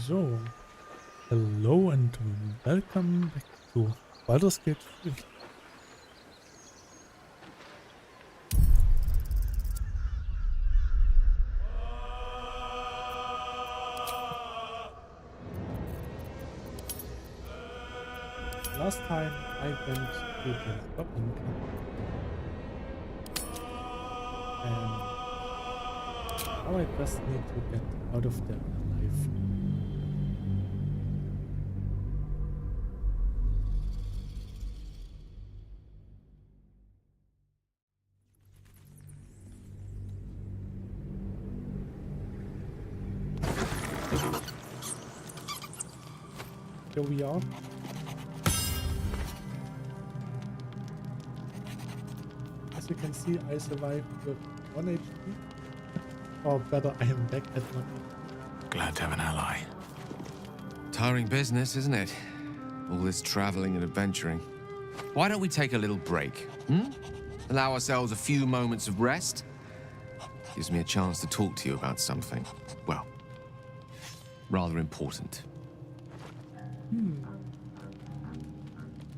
So, hello and welcome back to Baldur's Gate 3. Last time I went to the Goblin camp and now I just need to get out of there alive. Here we are. As you can see, I survived with 1 HP. Or better, I am back at 1 HP. Glad to have an ally. Tiring business, isn't it? All this traveling and adventuring. Why don't we take a little break, Allow ourselves a few moments of rest? Gives me a chance to talk to you about something, well, rather important.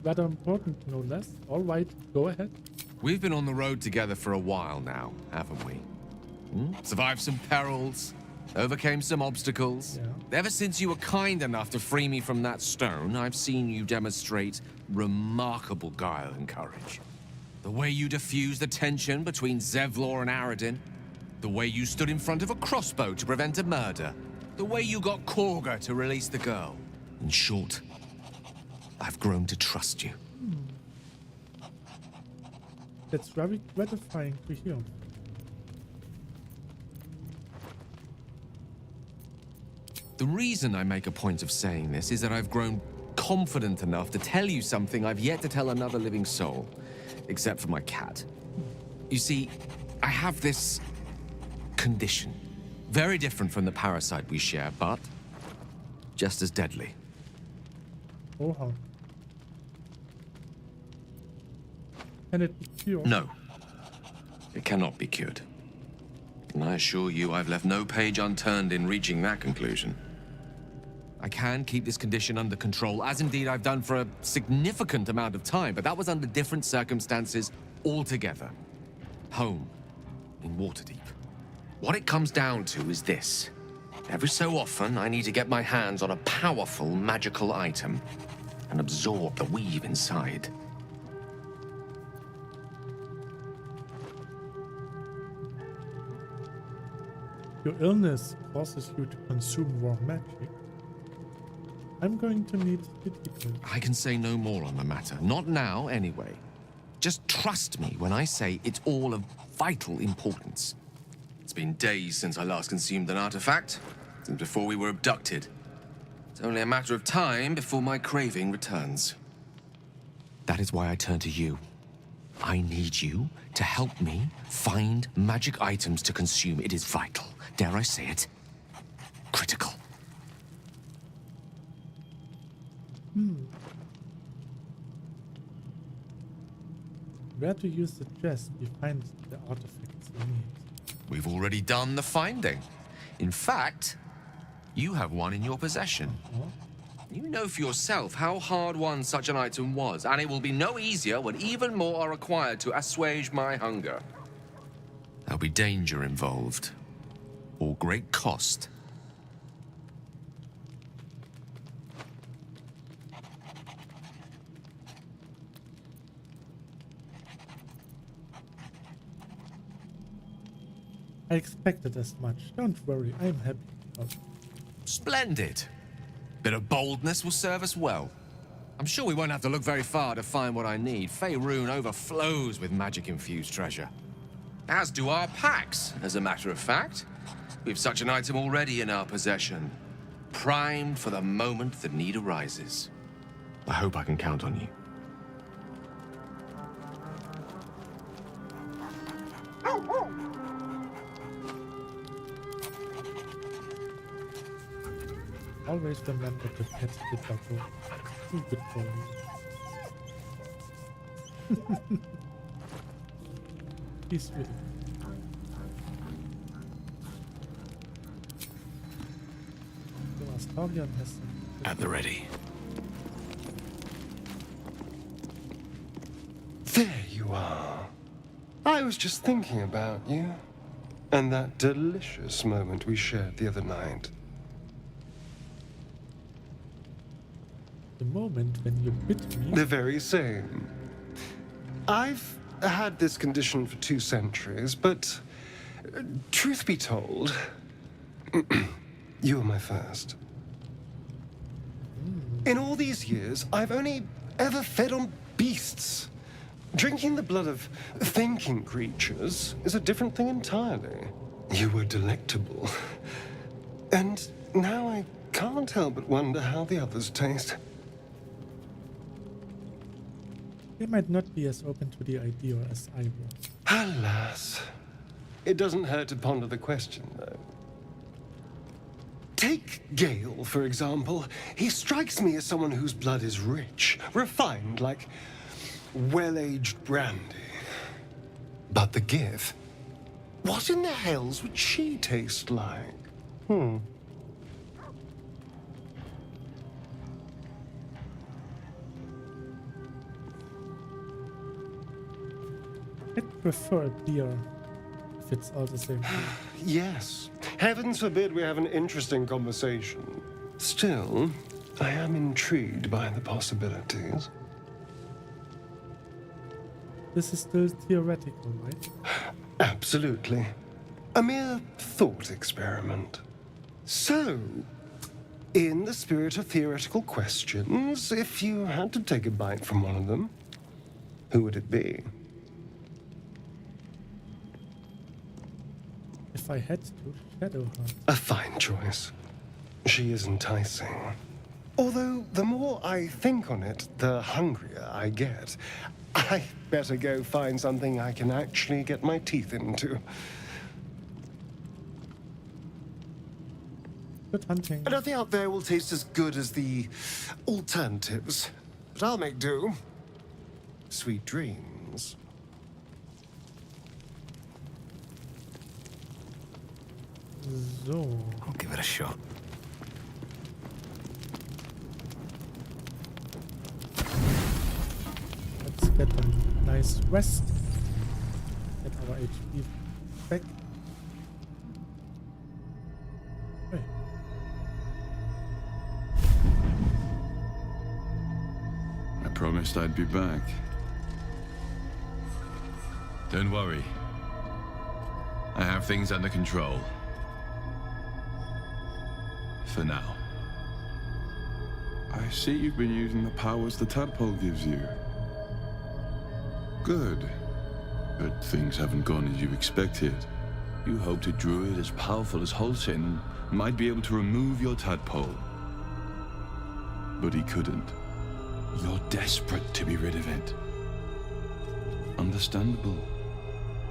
Rather important, no less. Alright, go ahead. We've been on the road together for a while now, haven't we? Survived some perils, overcame some obstacles. Yeah. Ever since you were kind enough to free me from that stone, I've seen you demonstrate remarkable guile and courage. The way you diffused the tension between Zevlor and Aradin. The way you stood in front of a crossbow to prevent a murder. The way you got Korga to release the girl. In short, I've grown to trust you. That's very gratifying to hear. The reason I make a point of saying this is that I've grown confident enough to tell you something I've yet to tell another living soul, except for my cat. You see, I have this condition, very different from the parasite we share, but just as deadly. Oh, how? Can it be cured? No, it cannot be cured. And I assure you I've left no page unturned in reaching that conclusion. I can keep this condition under control, as indeed I've done for a significant amount of time, but that was under different circumstances altogether. Home, in Waterdeep. What it comes down to is this. Every so often, I need to get my hands on a powerful magical item and absorb the weave inside. Your illness forces you to consume raw magic. I'm going to need difficulty. I can say no more on the matter. Not now, anyway. Just trust me when I say it's all of vital importance. It's been days since I last consumed an artifact, since before we were abducted. It's only a matter of time before my craving returns. That is why I turn to you. I need you to help me find magic items to consume. It is vital. Dare I say it? Critical. Where do you suggest we find the artifacts we need? We've already done the finding. In fact, you have one in your possession. You know for yourself how hard won such an item was, and it will be no easier when even more are required to assuage my hunger. There'll be danger involved, or great cost. I expected as much. Don't worry, I'm happy. Splendid. Bit of boldness will serve us well. I'm sure we won't have to look very far to find what I need. Faerun overflows with magic-infused treasure. As do our packs, as a matter of fact. We've such an item already in our possession. Primed for the moment the need arises. I hope I can count on you. Always remember to pet the doggo. Too good for me. He's really good. You must Torian has some. At the ready. There you are. I was just thinking about you. And that delicious moment we shared the other night. The moment when you bit me. The very same. I've had this condition for 2 centuries, but truth be told, you were my first. In all these years, I've only ever fed on beasts. Drinking the blood of thinking creatures is a different thing entirely. You were delectable. And now I can't help but wonder how the others taste. They might not be as open to the idea as I was. Alas. It doesn't hurt to ponder the question, though. Take Gale, for example. He strikes me as someone whose blood is rich, refined, like well-aged brandy. But the Gith? What in the hells would she taste like? I'd prefer beer if it's all the same thing. Yes. Heavens forbid we have an interesting conversation. Still, I am intrigued by the possibilities. This is still theoretical, right? Absolutely. A mere thought experiment. So, in the spirit of theoretical questions, if you had to take a bite from one of them, who would it be? If I had to, shadow her. A fine choice. She is enticing. Although, the more I think on it, the hungrier I get. I better go find something I can actually get my teeth into. Good hunting. Nothing out there will taste as good as the alternatives. But I'll make do. Sweet dreams. So. I'll give it a shot. Let's get a nice rest. Get our HP back. Hey. I promised I'd be back. Don't worry. I have things under control. For now. I see you've been using the powers the tadpole gives you. Good. But things haven't gone as you expected. You hoped a druid as powerful as Holsin might be able to remove your tadpole. But he couldn't. You're desperate to be rid of it. Understandable.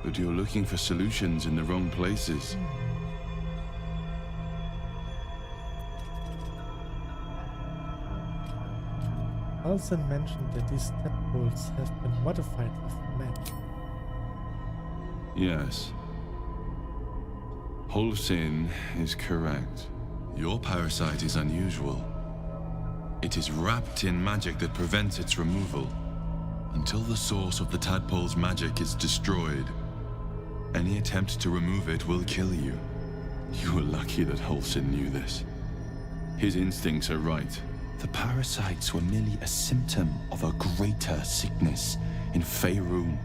But you're looking for solutions in the wrong places. Alson mentioned that these tadpoles have been modified with magic. Yes. Holsin is correct. Your parasite is unusual. It is wrapped in magic that prevents its removal. Until the source of the tadpole's magic is destroyed, any attempt to remove it will kill you. You were lucky that Holsin knew this. His instincts are right. The parasites were merely a symptom of a greater sickness in Faerun.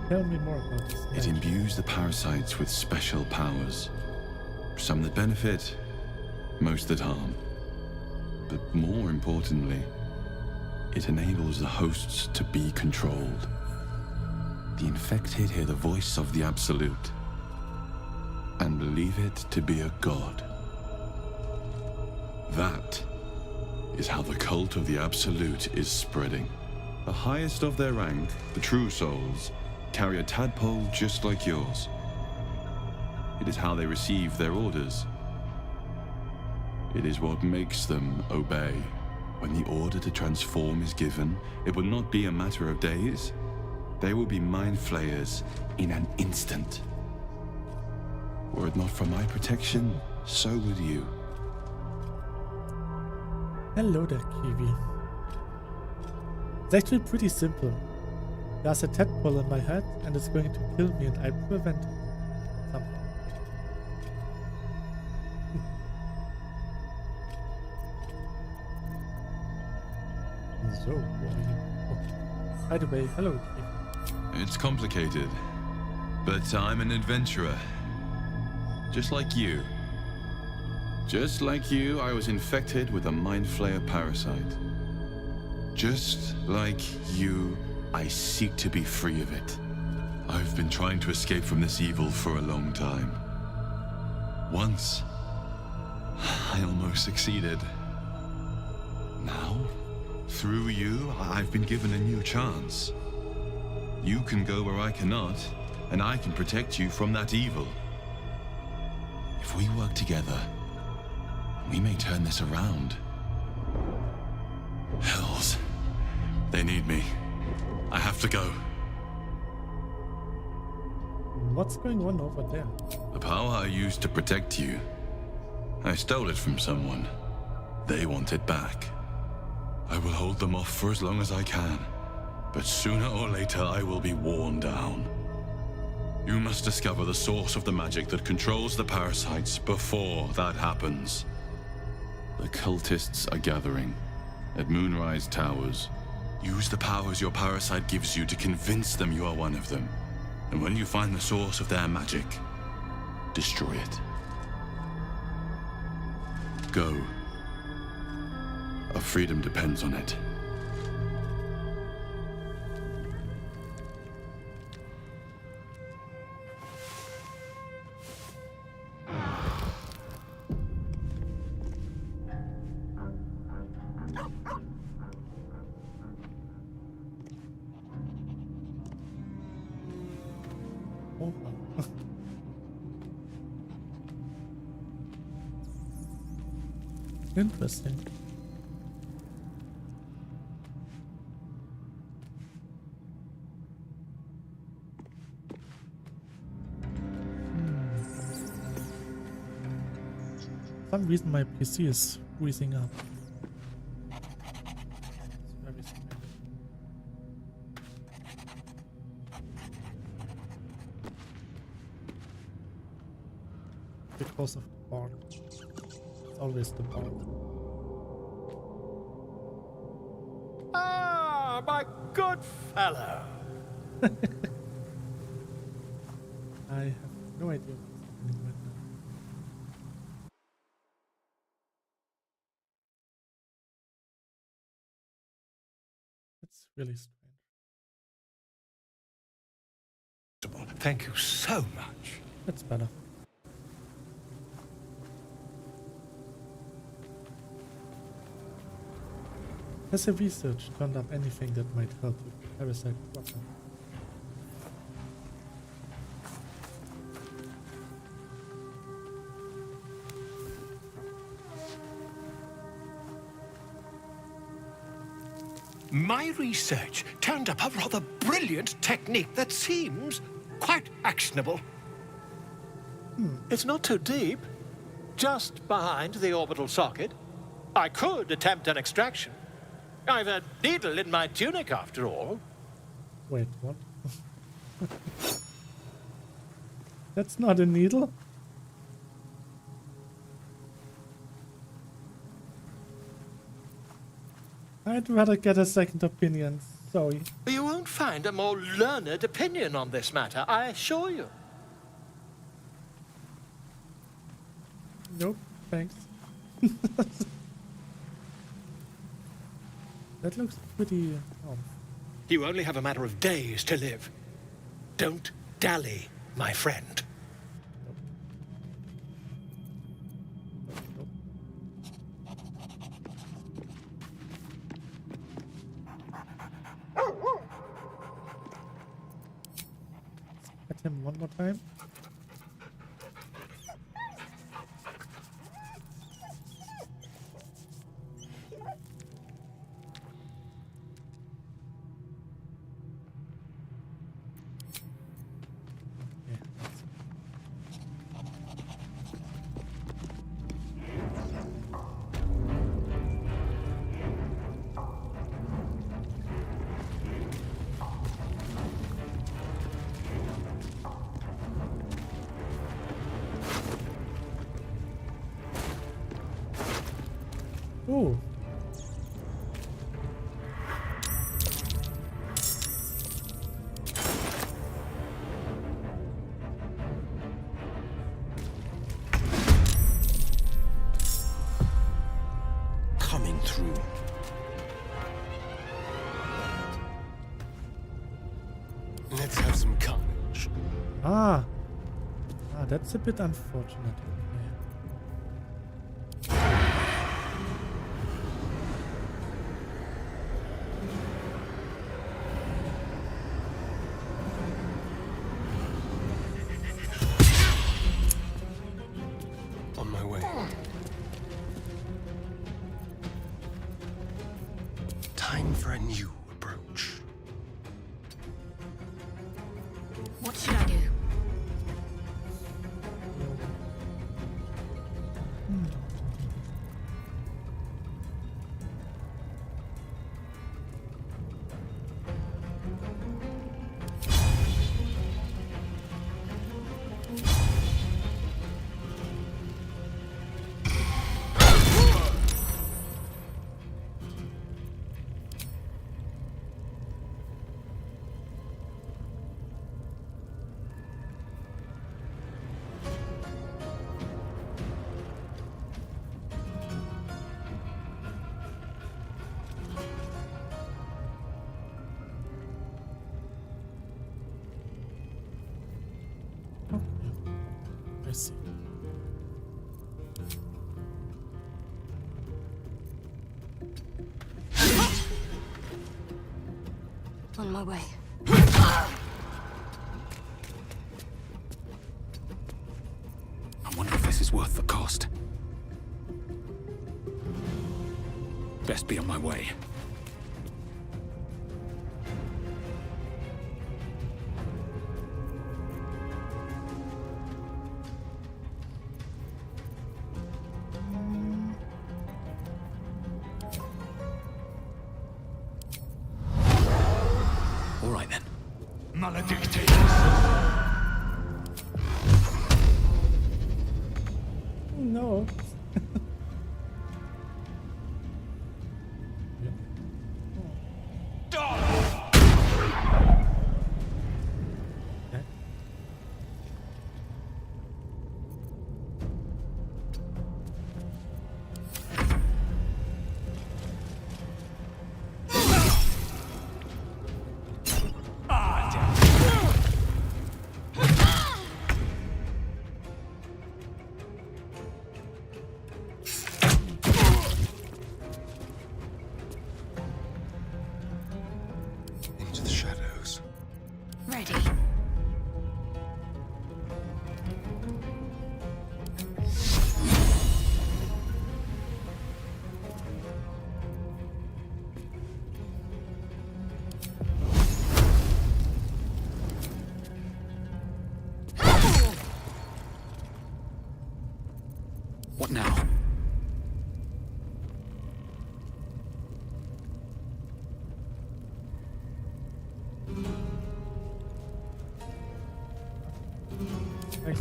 Tell me more about this It magic. imbues the parasites with special powers. Some that benefit, most that harm. But more importantly, it enables the hosts to be controlled. The infected hear the voice of the Absolute and believe it to be a god. That is how the cult of the Absolute is spreading. The highest of their rank, the True Souls, carry a tadpole just like yours. It is how they receive their orders. It is what makes them obey. When the order to transform is given, it will not be a matter of days, they will be mind flayers in an instant. Were it not for my protection, so would you. Hello there, Kiwi. It's actually pretty simple. There's a tadpole in my head and it's going to kill me and I prevent it somehow. So boring. Oh. By the way, hello, Kiwi. It's complicated, but I'm an adventurer. Just like you. Just like you, I was infected with a mind flayer parasite. Just like you, I seek to be free of it. I've been trying to escape from this evil for a long time. Once, I almost succeeded. Now, through you, I've been given a new chance. You can go where I cannot, and I can protect you from that evil. If we work together, we may turn this around. Hells. They need me. I have to go. What's going on over there? The power I used to protect you, I stole it from someone. They want it back. I will hold them off for as long as I can, but sooner or later I will be worn down. You must discover the source of the magic that controls the parasites before that happens. The cultists are gathering at Moonrise Towers. Use the powers your parasite gives you to convince them you are one of them. And when you find the source of their magic, destroy it. Go. Our freedom depends on it. Oh, interesting. For some reason my PC is freezing up. It's very strange. Because of the barn. It's always the barn. Ah, my good fellow. I have no idea what's happening right now. It's really strange. Thank you so much. That's better. Has the research turned up anything that might help with the parasite problem? My research turned up a rather brilliant technique that seems quite actionable. It's not too deep. Just behind the orbital socket. I could attempt an extraction. I've a needle in my tunic, after all. Wait, what? That's not a needle? I'd rather get a second opinion, sorry. You won't find a more learned opinion on this matter, I assure you. Nope, thanks. That looks pretty... You only have a matter of days to live. Don't dally, my friend. Nope. Let's hit him one more time. Oh. Coming through. Let's have some carnage. Ah. Ah, that's a bit unfortunate. On my way. Time for a new approach. What should I do? I see. On my way. I wonder if this is worth the cost. Best be on my way. All right then. Maledicted. No. Yeah. Okay. Into the shadows. Ready. What now? Nice.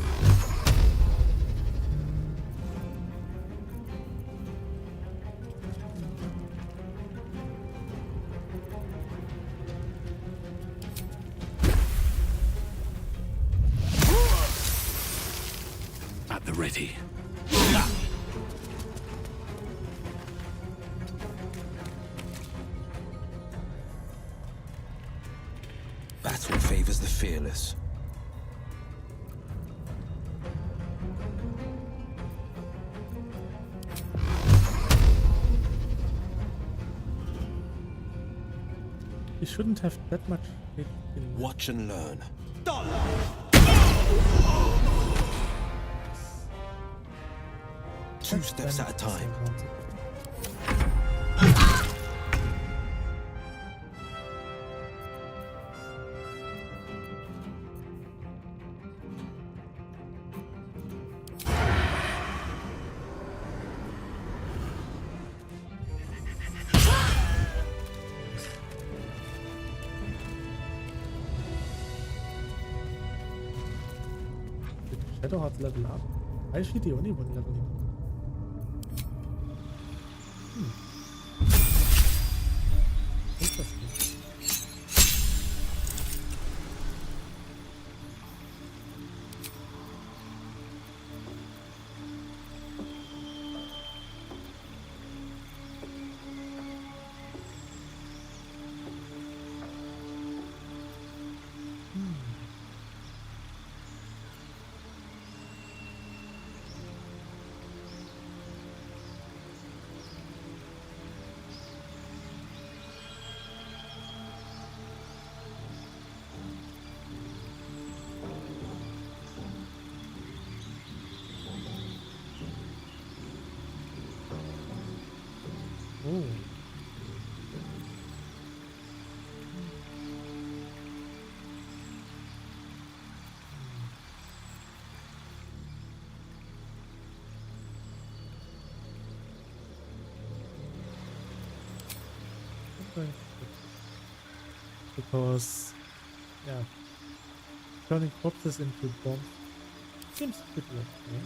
At the ready. Battle favors the fearless. You shouldn't have that much faith in Watch and learn. Two steps at a time. Shadowheart's level up. Why is she the only one leveling up? going to because, yeah, turning corpses into bombs seems pretty okay.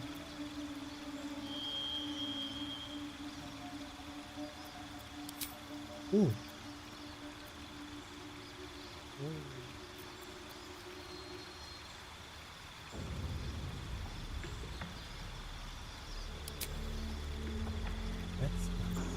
Ooh. That's nice.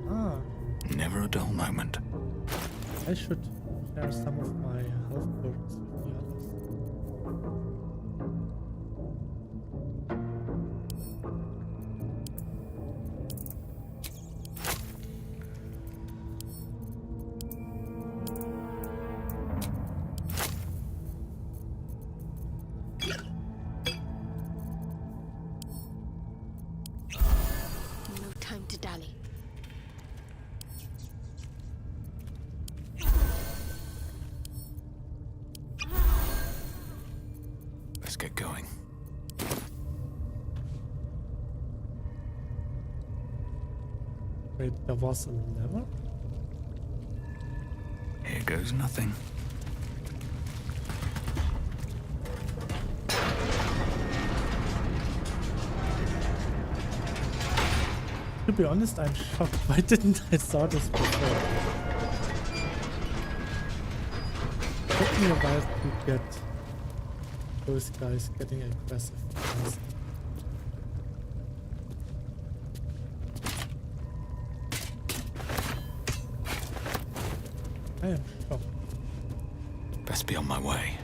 Ah, Never a dull moment. I should share some of my health potions with the others. No time to dally. Let's get going. Wait, there was a lever? Here goes nothing. To be honest, I'm shocked. Why didn't I saw this before? It took me a while to get those guys getting aggressive. I am shocked. Best be on my way.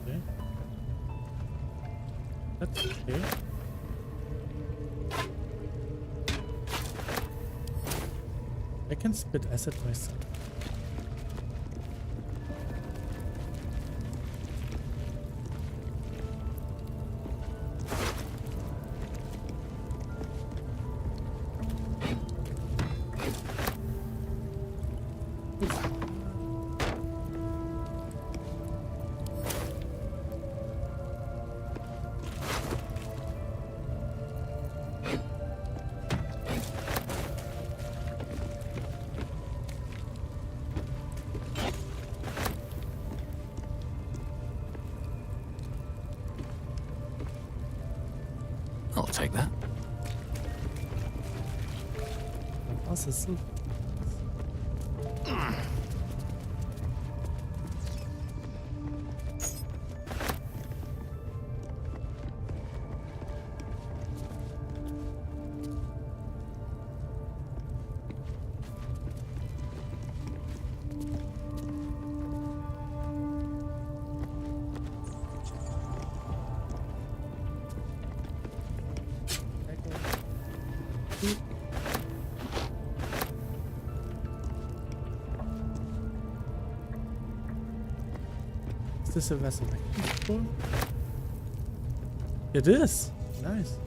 Okay. That's okay. I can spit acid myself. I'll take that. Was ist so? Is this a resurrection scroll? It is! Nice.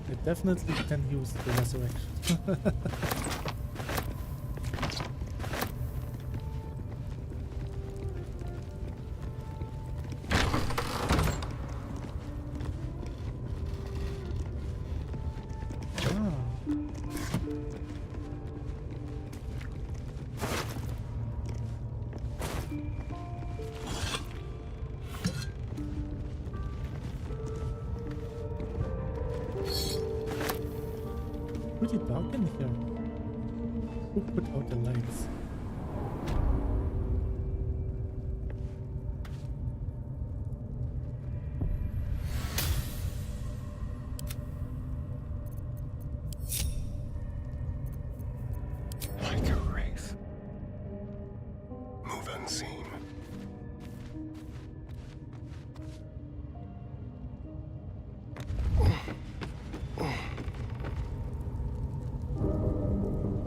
I definitely can use the resurrection. Pretty dark. dark in here. Who put out the lights? Like a wraith. Move unseen.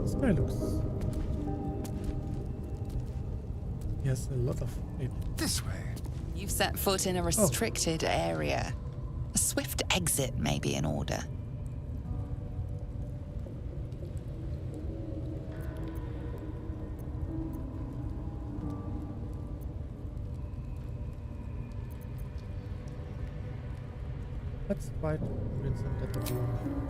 This guy looks... He has a lot of... This way. You've set foot in a restricted area. A swift exit may be in order. Let's try to convince him that we're wrong.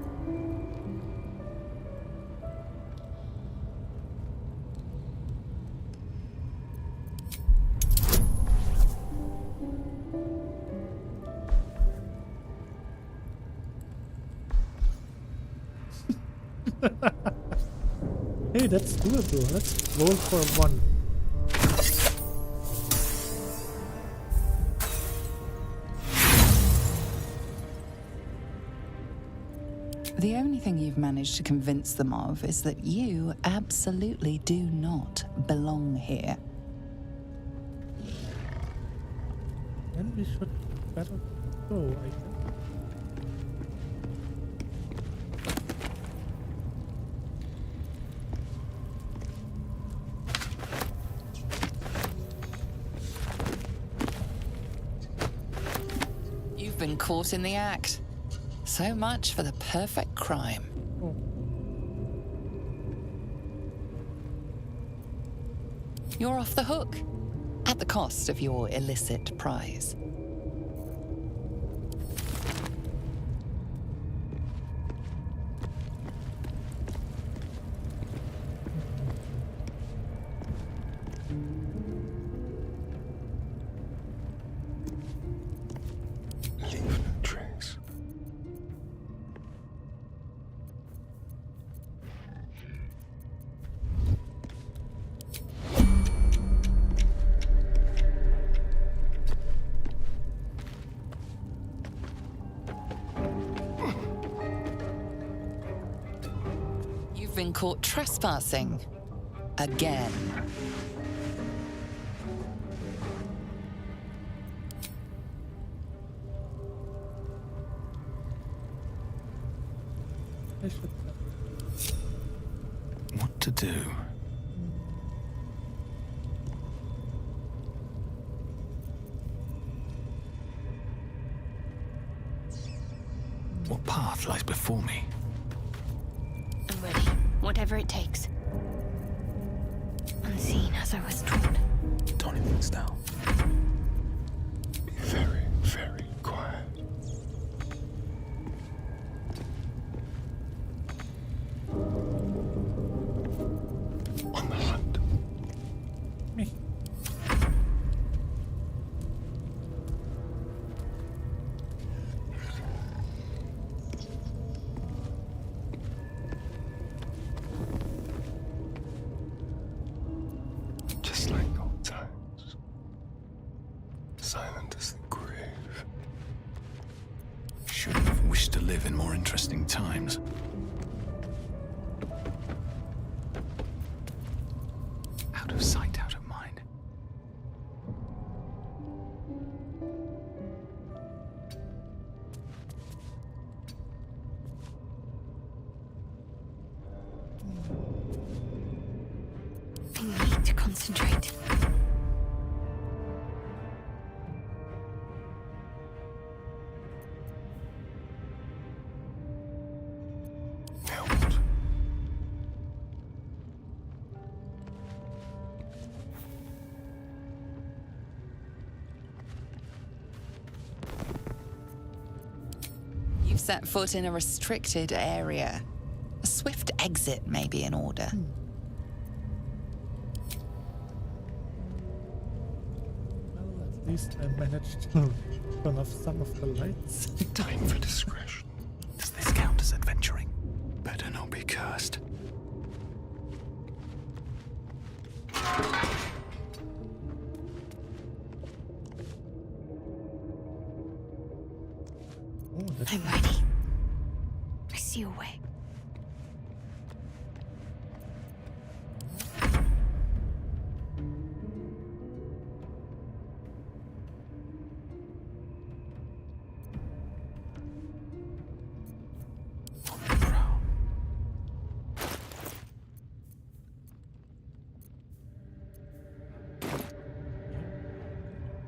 Hey, that's doable. Let's roll for 1. The only thing you've managed to convince them of is that you absolutely do not belong here. Then we should better go, I think. You've been caught in the act. So much for the perfect crime. Oh. You're off the hook, at the cost of your illicit prize. Leave no trace. You've been caught trespassing. Again. I should... What to do? What path lies before me? I'm ready. Whatever it takes. Unseen as I was taught. Toning things down. Be very, very quiet. On the hunt. Me. Just like old times. Silent as the grave. Shouldn't have wished to live in more interesting times. Out of sight, out of mind. I need to concentrate. Now what? You've set foot in a restricted area. A swift exit may be in order. Well, at least I managed to turn off some of the lights. Time for discretion. Does this count as adventuring? Better not be cursed. Oh, that's I'm ready. I see a way.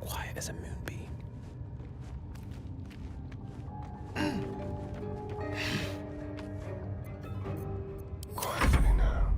Quiet as a moonbeam. Quietly now.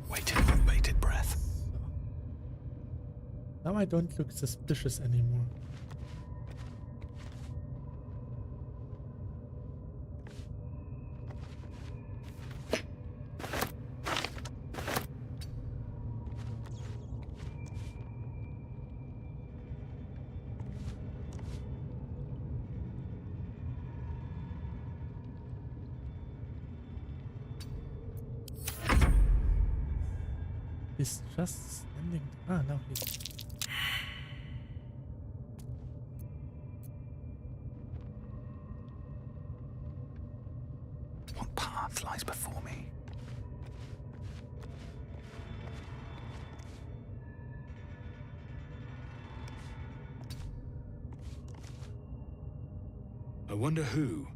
Waiting with bated breath. now I don't look suspicious anymore. He's just standing. Ah, now he's. What path lies before me? I wonder who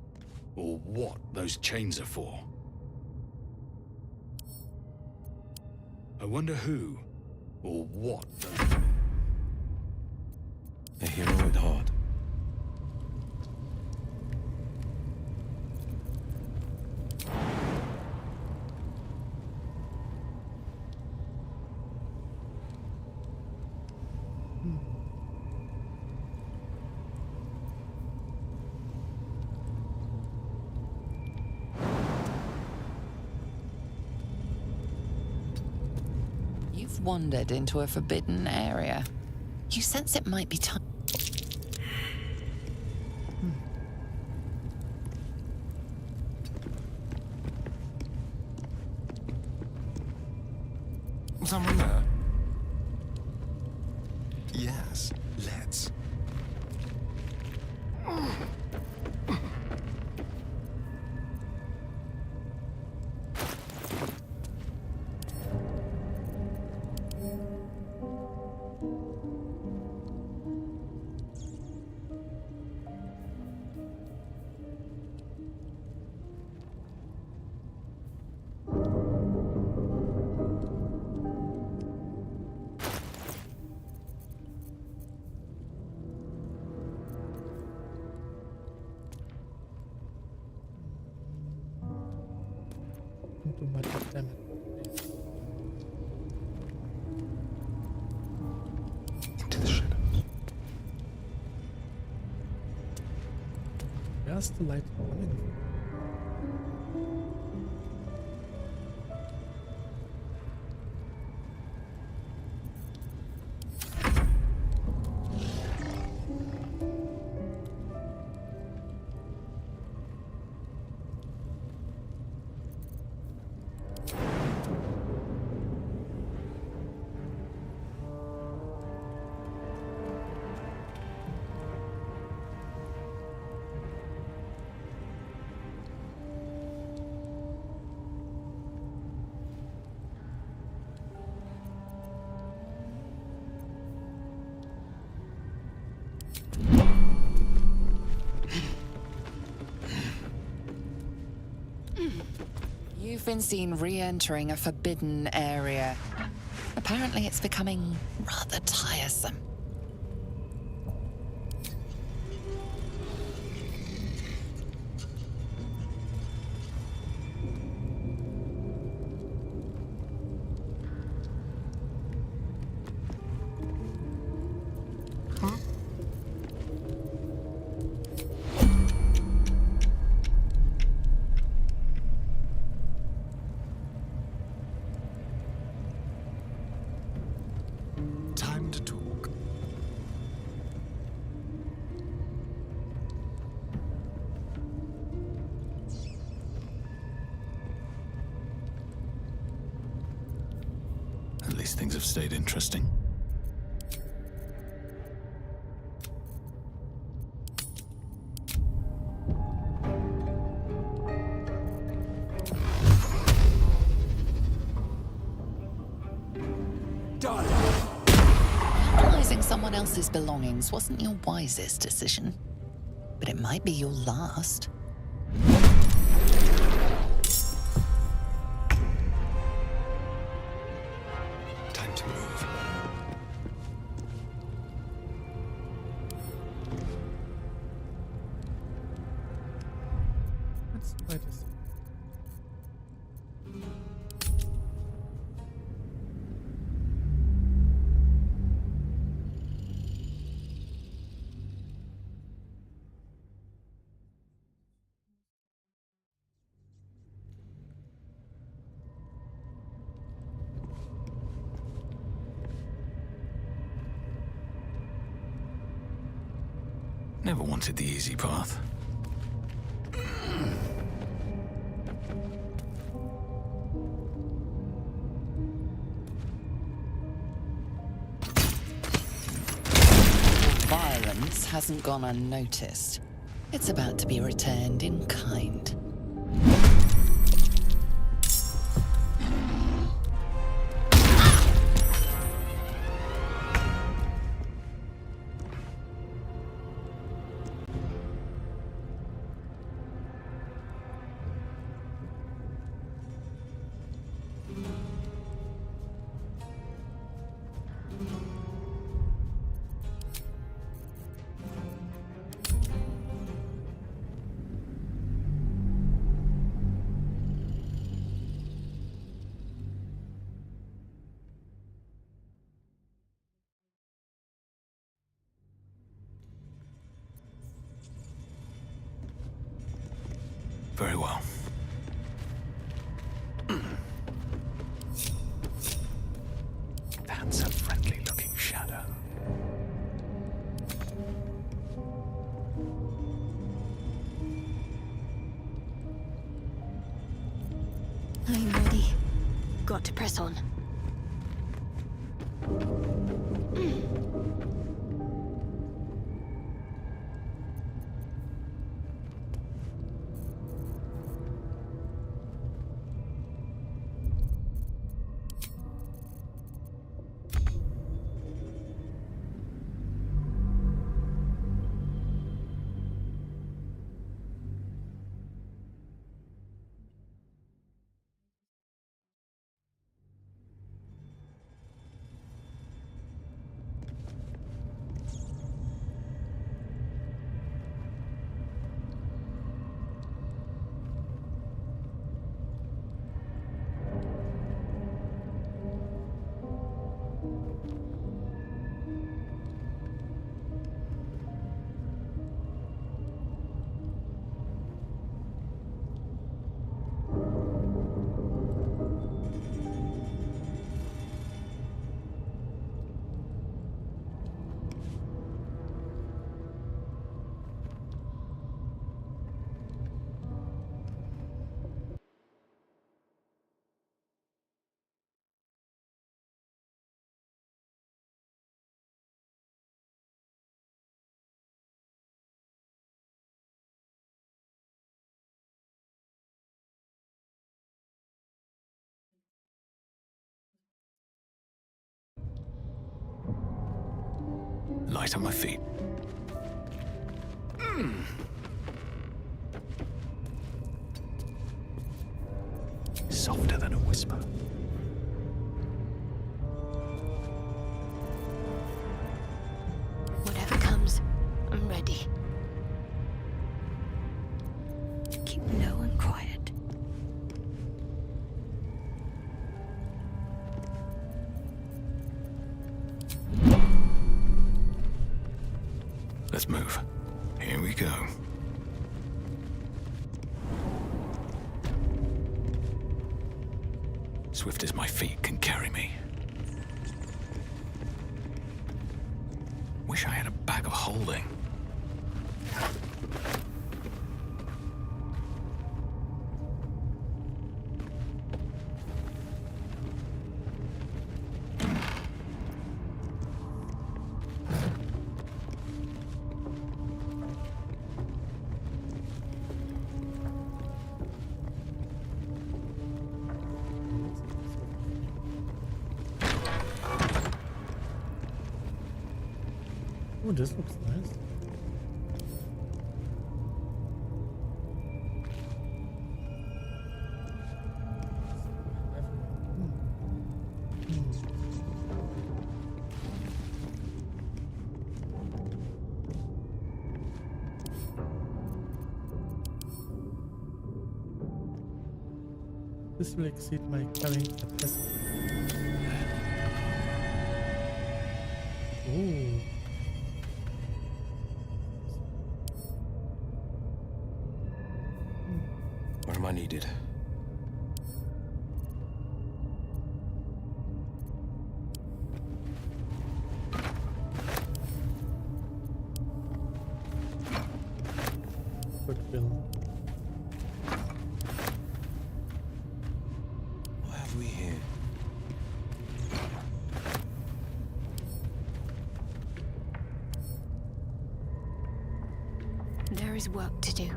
or what those chains are for. I wonder who or what those... A hero at heart. You've wandered into a forbidden area. You sense it might be time. Someone there? Yes, let's. Too much damage. Into the shadows. Where's the light coming from? You've been seen re-entering a forbidden area. Apparently it's becoming rather tiresome. least things have stayed interesting. Vandalizing someone else's belongings wasn't your wisest decision, but it might be your last. Time to move. Let's try this. Never wanted the easy path. Violence hasn't gone unnoticed. It's about to be returned in kind. Very well. That's a friendly-looking shadow. I'm ready. Got to press on. Light on my feet. Softer than a whisper. Whatever comes, I'm ready. Keep low and quiet. Let's move. Here we go. Swift as my feet can carry me. Wish I had a bag of holding. Oh, this looks nice. This will exceed my carrying capacity. Oh. Where am I needed? Goodwill. What have we here? There is work to do.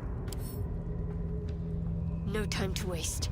No time to waste.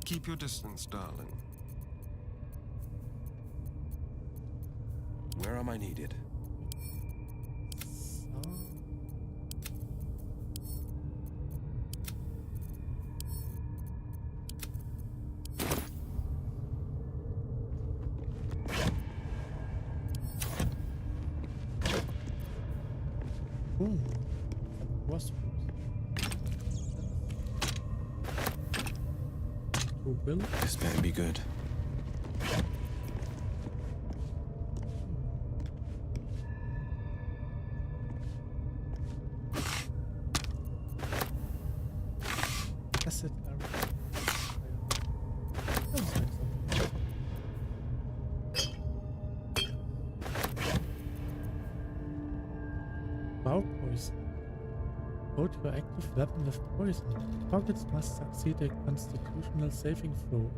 Keep your distance, darling. Where am I needed? Ooh. Wasp. Will? This better be good. Acid arrow. Wow, poison. Load your active weapon with poison. Targets must succeed a constitutional saving throw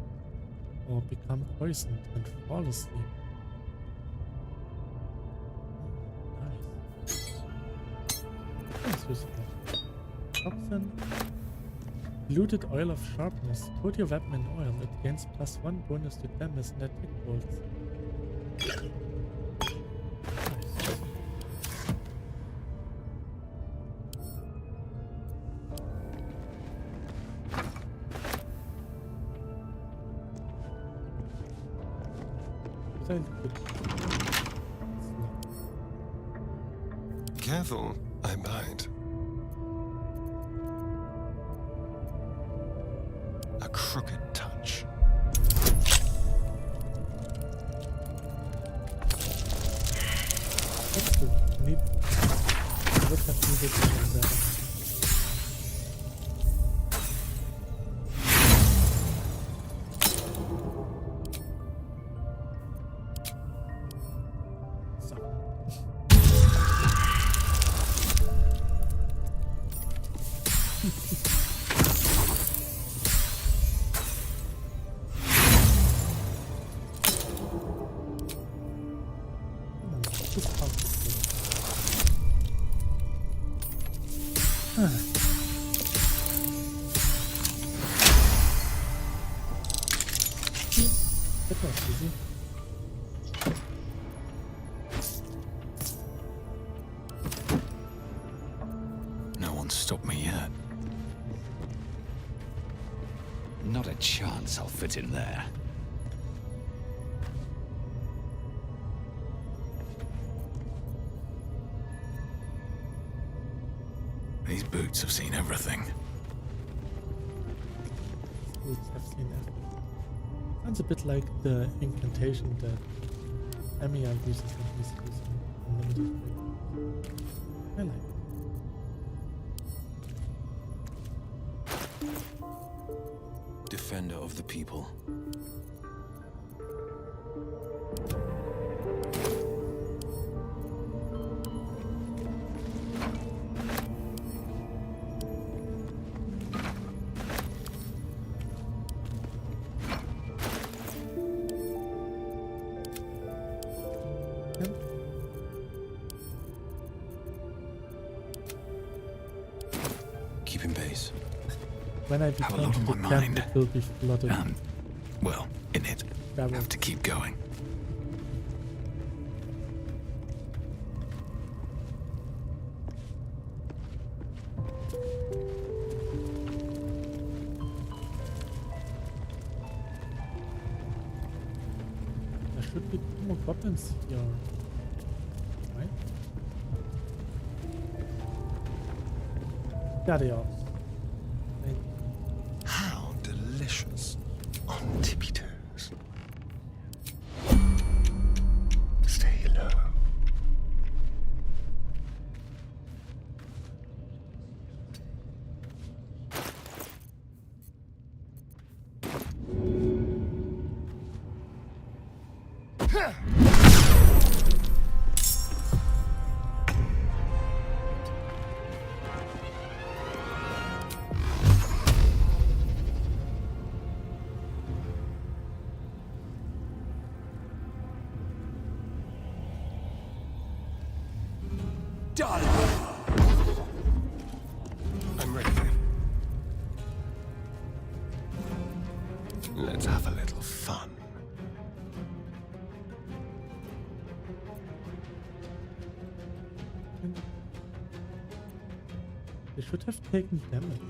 or become poisoned and fall asleep. Nice. That's useful. Toxin. Diluted oil of sharpness. Coat your weapon in oil. It gains +1 bonus to damage and attack rolls. Nice. Careful, I bite. A crooked touch. That's good. Need. I would have needed something better. That was easy. No one's stopped me yet. Not a chance I'll fit in there. These boots have seen everything. Boots have seen everything. Sounds a bit like the incantation that Emiya uses when he's using unlimited break. I like it. Defender of the people. Keep in pace. When I Have a become lot to on the my camp, mind. it will be flooded. And, well, in it. Gravel. Have to keep going. There should be 2 more goblins here. Right? There they are. Right. How delicious. On tippy toes. Stay low. I'm ready. Let's have a little fun. They should have taken damage.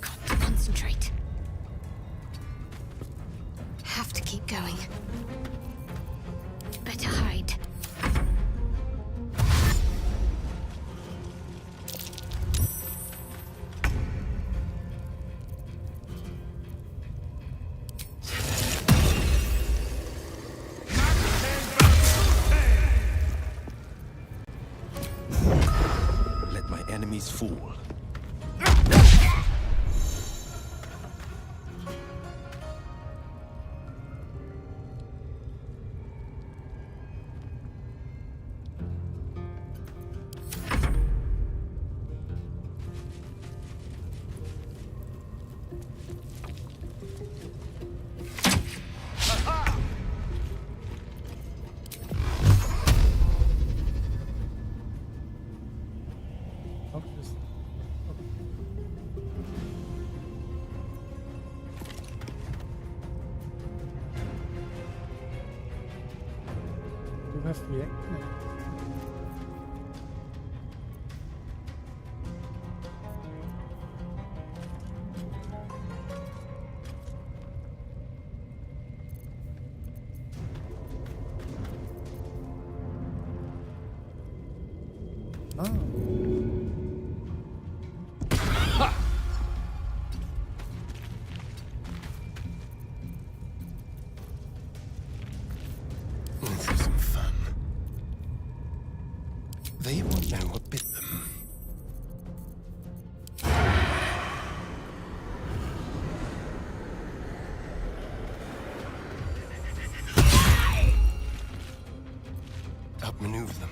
Got to concentrate. Have to keep going. Better hide. Let my enemies fall. How is you have reacted? Ah. Let's have some fun. They won't know what bit them. Outmaneuver them.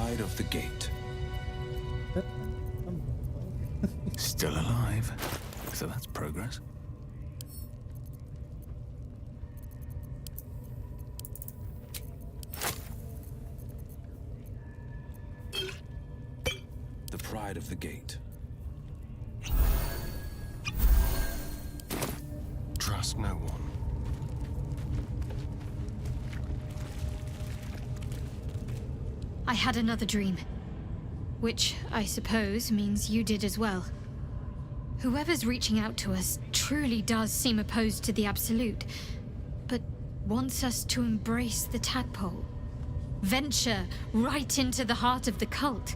pride of the gate. That, Still alive. So that's progress. The pride of the gate. Trust no one. I had another dream. Which, I suppose, means you did as well. Whoever's reaching out to us truly does seem opposed to the Absolute, but wants us to embrace the tadpole. Venture right into the heart of the cult.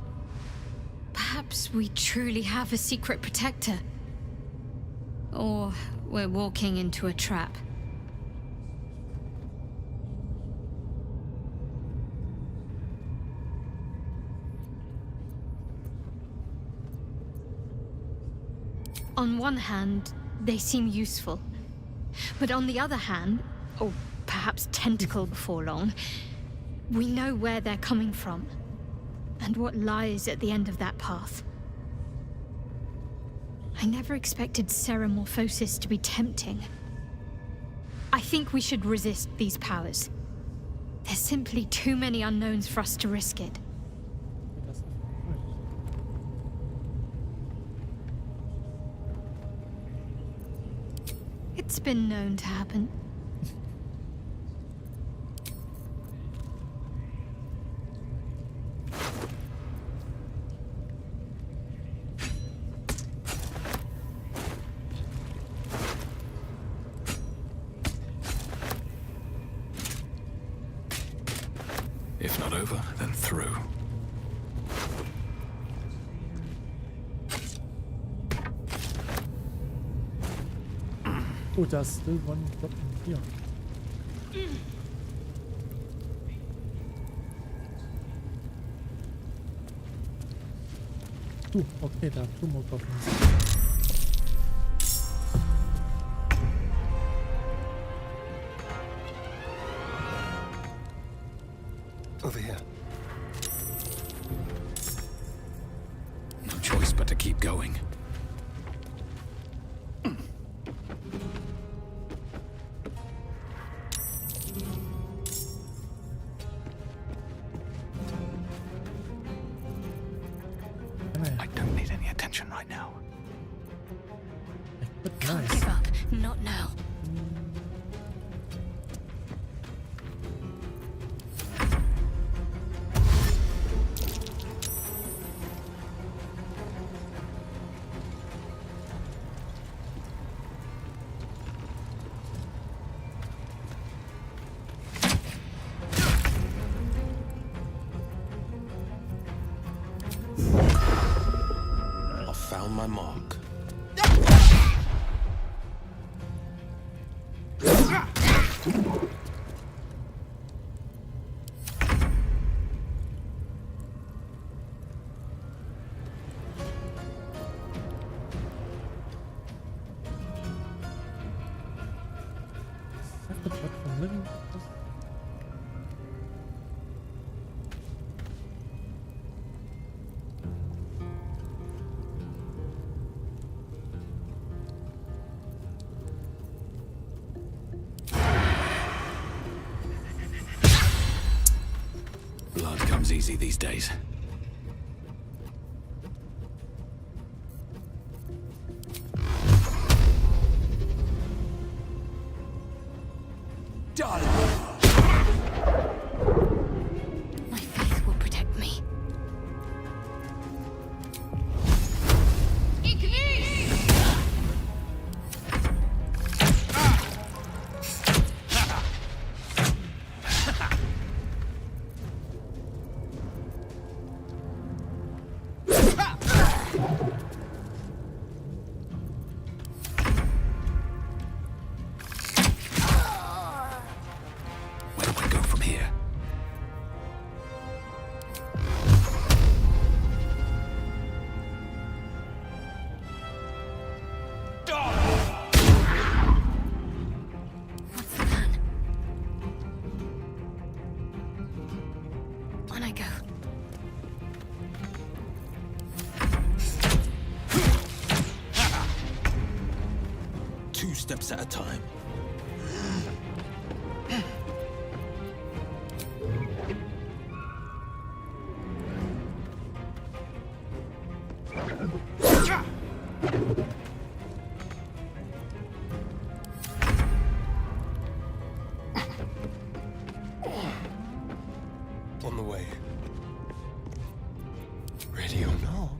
Perhaps we truly have a secret protector. Or we're walking into a trap. On one hand, they seem useful. But on the other hand, or perhaps tentacle before long, we know where they're coming from, and what lies at the end of that path. I never expected Ceramorphosis to be tempting. I think we should resist these powers. There's simply too many unknowns for us to risk it. It's been known to happen. If not over, then through. Oh, there's still one Goblin here. Two. Okay, there are two more Goblins. Over here. No choice but to keep going. I don't need any attention right now. Can't give up. Not now. I found my mark. Save the blood from living. Blood comes easy these days. My faith will protect me. steps at a time. On the way. Ready or not?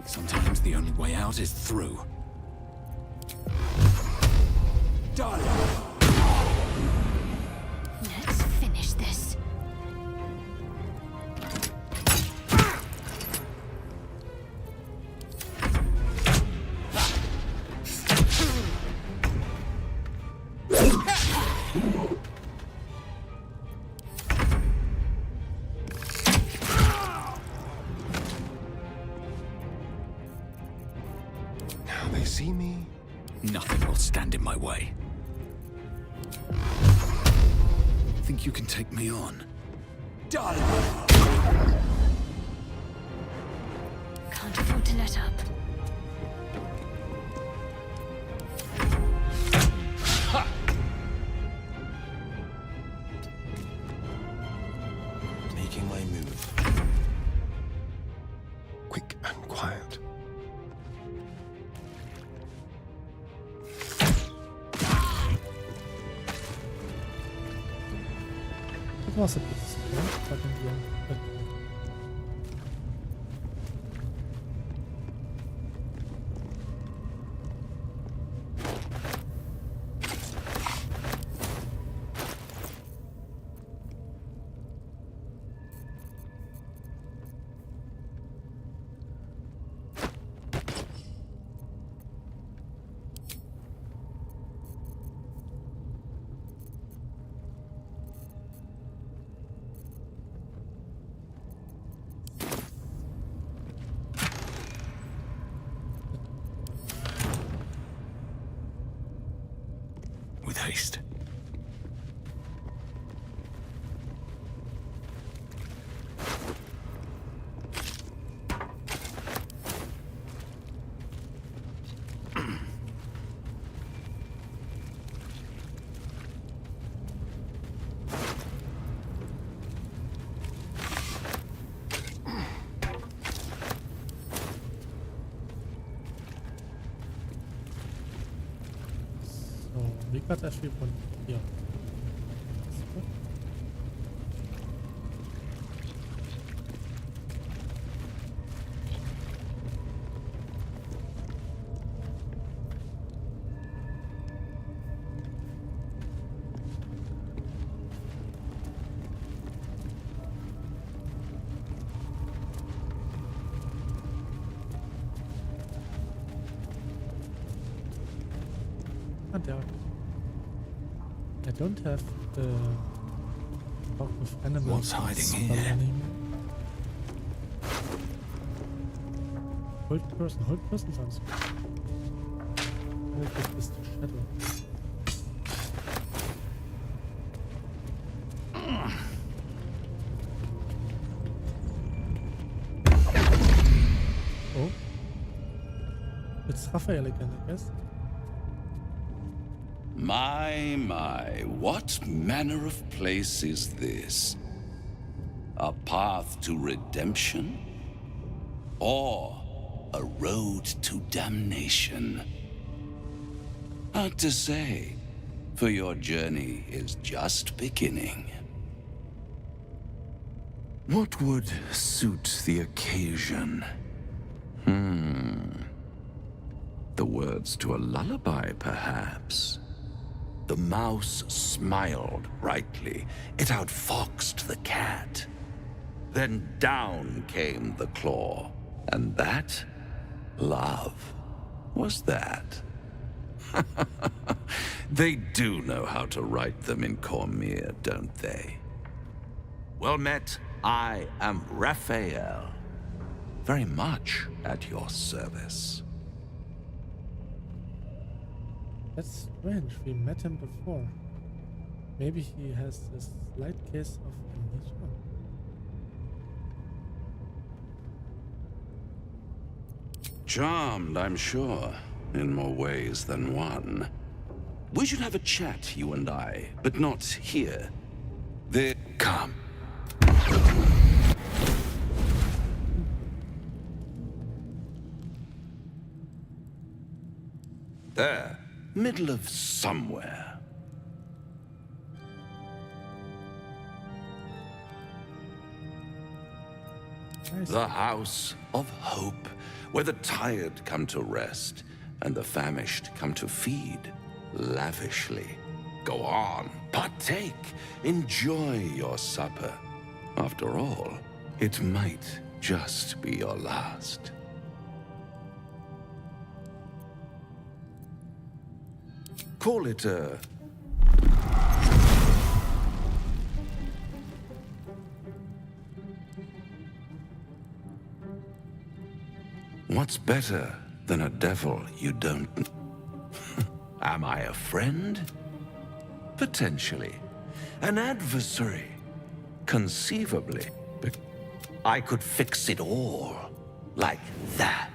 Sometimes the only way out is through. Done! Let's finish this. Now they see me. Nothing will stand in my way. Think you can take me on? Done! Can't afford to let up. Making my move. Quick and quiet. That was a bit strange, but in the end, that With haste. so we got everyone here. That's good. And there. I don't have the talk with animals. What's hiding spell here? anymore. Hold person sounds good. I'll give this to Shadow. Oh. It's Raphael again, I guess. My, what manner of place is this? A path to redemption? Or a road to damnation? Hard to say, for your journey is just beginning. What would suit the occasion? The words to a lullaby, perhaps? The mouse smiled brightly. It outfoxed the cat. Then down came the claw. And that, love, was that. They do know how to write them in Cormier, don't they? Well met, I am Raphael. Very much at your service. That's strange. We met him before. Maybe he has a slight case of amnesia. Charmed, I'm sure, in more ways than one. We should have a chat, you and I, but not here. Come. There, middle of somewhere. Nice. The House of Hope, where the tired come to rest and the famished come to feed lavishly. Go on, partake, enjoy your supper. After all, it might just be your last. Call it a... What's better than a devil you don't... Am I a friend? Potentially. An adversary? Conceivably. But I could fix it all. Like that.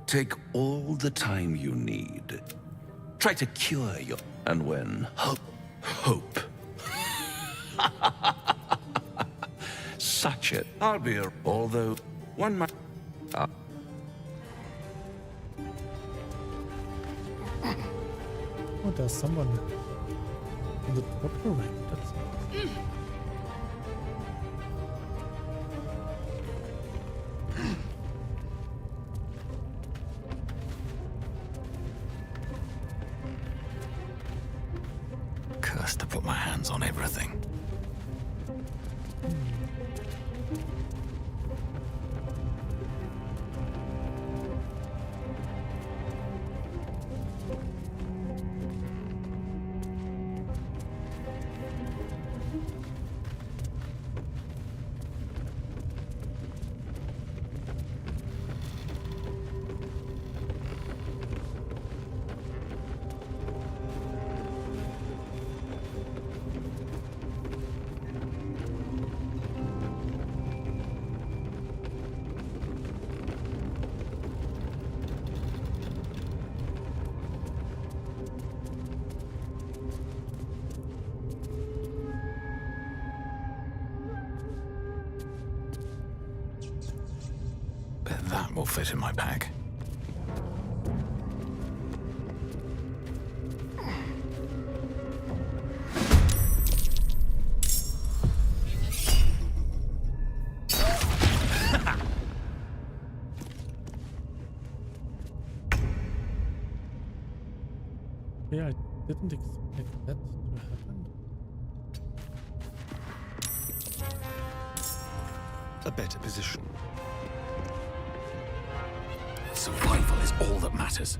Take all the time you need. Try to cure your... And when hope. Such it. I'll be a... Although, one might... Oh, there's someone in the top room. That's Cursed to put my hands on everything. Bet that will fit in my pack. yeah, I didn't expect that to happen. A better position. Survival is all that matters.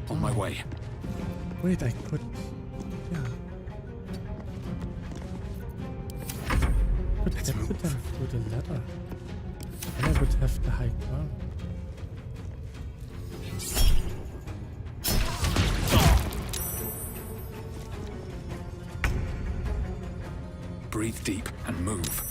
On my way. Wait, I could. Yeah. Could Let's get to move. them through the ladder. Then I would have the high ground. Breathe deep and move.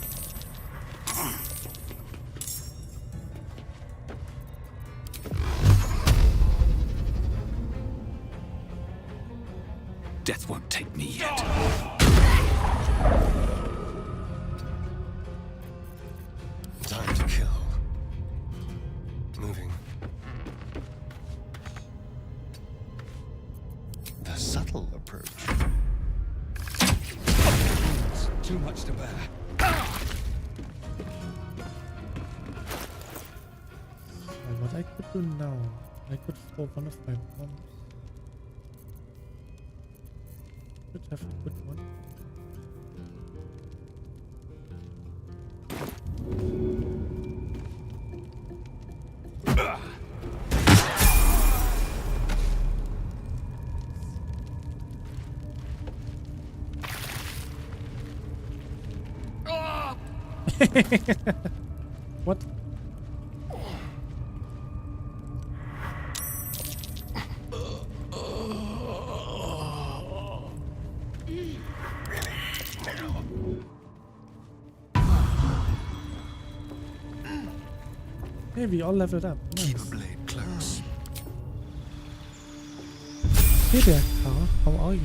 Death won't take me yet. Time to kill. Moving. The subtle approach. It's too much to bear. So what I could do now, I could throw one of my bombs. Could have a good one. What? Hey, we all leveled up. Keep a Nice. blade close. Hey there, Carl. How are you?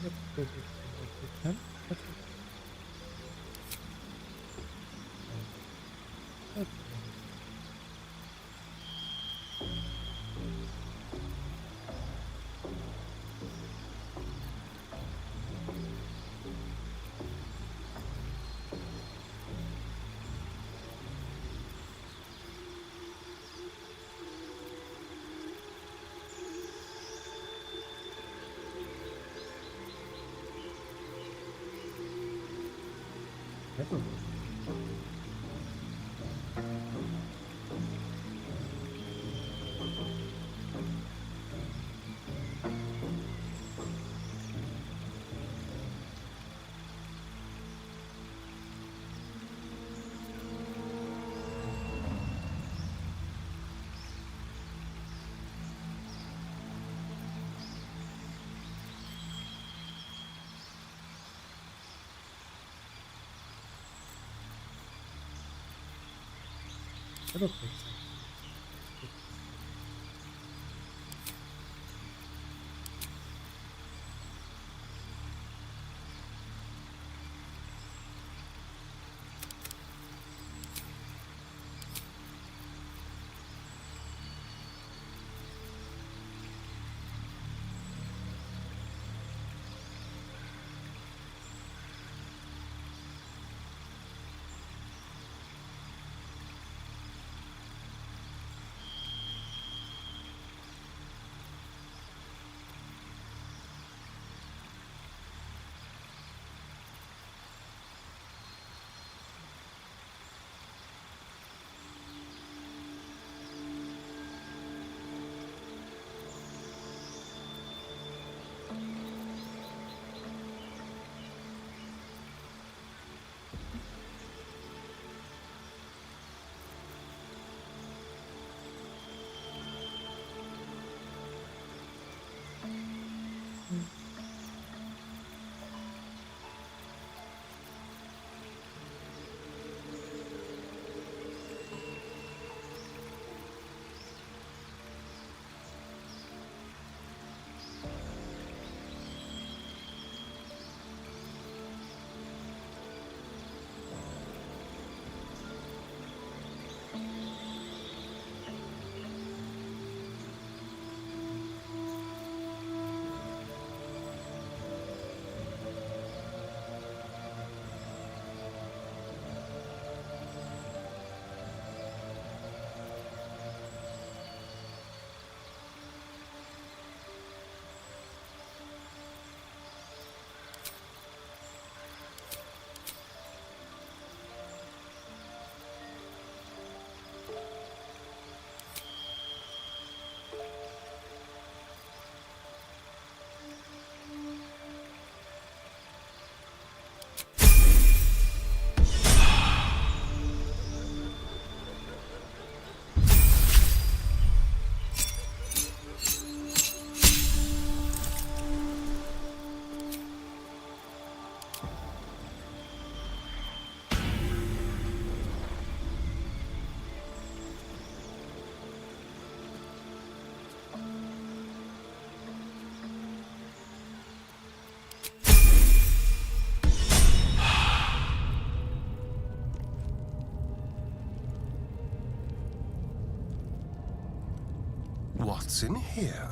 Let's go with the 10. Okay. Never. I don't think so. in here?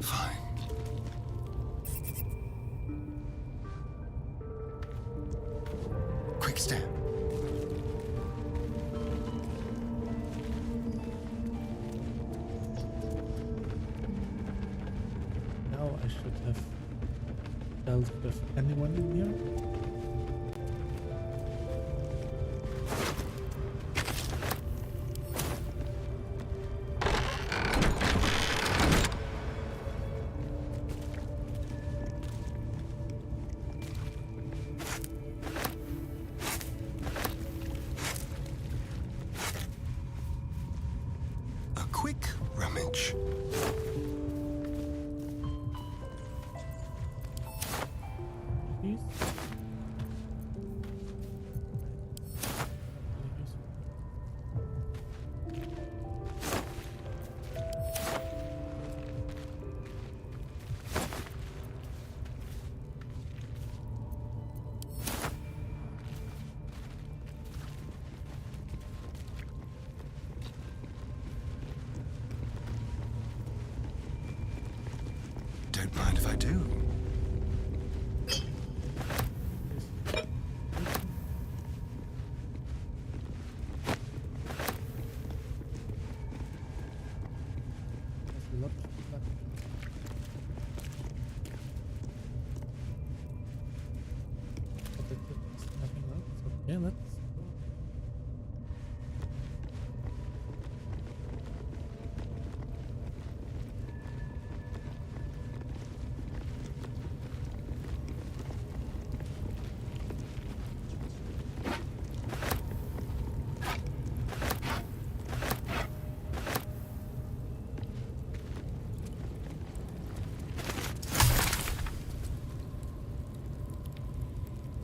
Fine. Quick step. Now I should have dealt with anyone in here. A quick rummage. Please. Don't mind if I do. There's a lot of blood. But there's nothing else. Okay, let's go.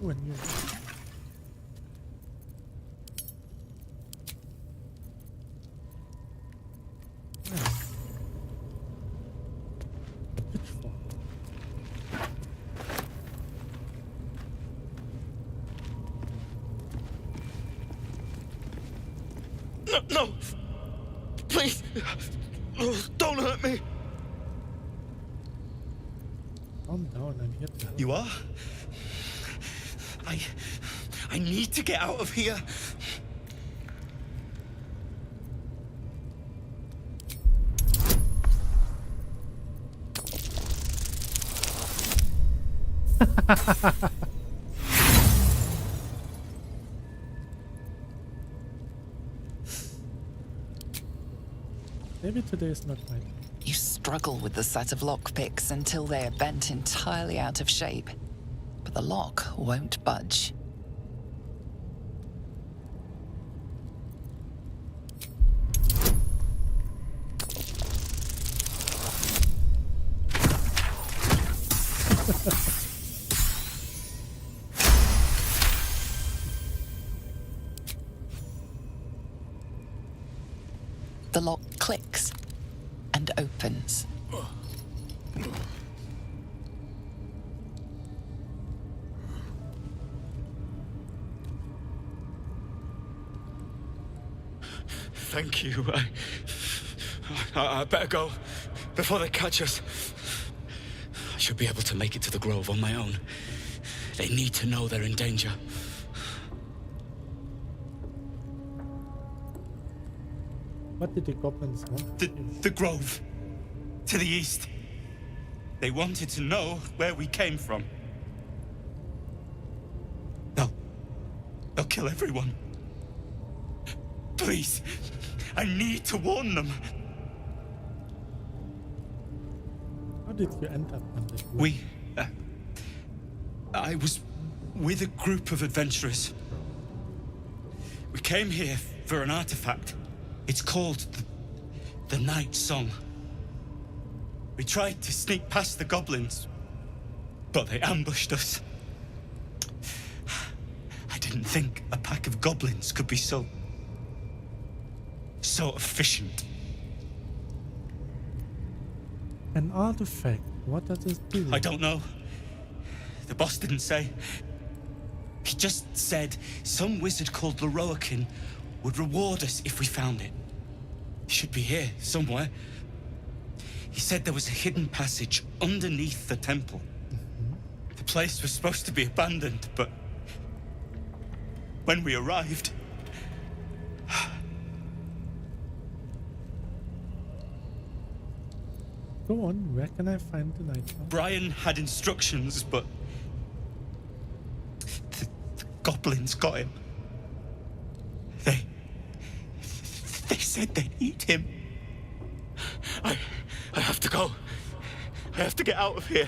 Ooh, and you. Nice. A pitchfork. No, no! Please! Oh, don't hurt me! Calm down, I'm here to help. You are? I need to get out of here. Maybe today is not right. You struggle with the set of lockpicks until they are bent entirely out of shape. But the lock won't budge. The lock clicks and opens. Thank you. I better go before they catch us. I should be able to make it to the grove on my own. They need to know they're in danger. What did the goblins want? The grove. To the east. They wanted to know where we came from. They'll kill everyone. Please. I need to warn them. How did you end up on this group? I was with a group of adventurers. We came here for an artifact. It's called the Night Song. We tried to sneak past the goblins, but they ambushed us. I didn't think a pack of goblins could be so sort of efficient. An artifact. What does it do? I don't know. The boss didn't say. He just said some wizard called Loroakin would reward us if we found it. It should be here, somewhere. He said there was a hidden passage underneath the temple. The place was supposed to be abandoned, but when we arrived... Go on, where can I find the nightmare? Brian had instructions, but the goblins got him. They said they'd eat him. I have to go. I have to get out of here.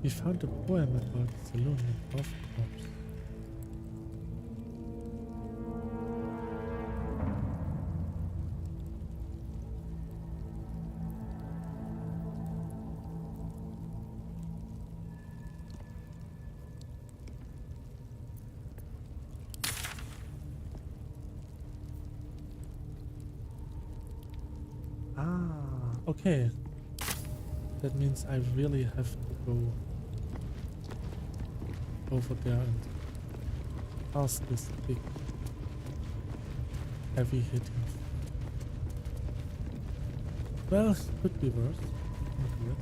We found a poem about the saloon and golf clubs. Okay. That means I really have to go over there and pass this big heavy hitting. Well, could be worse. Not yet.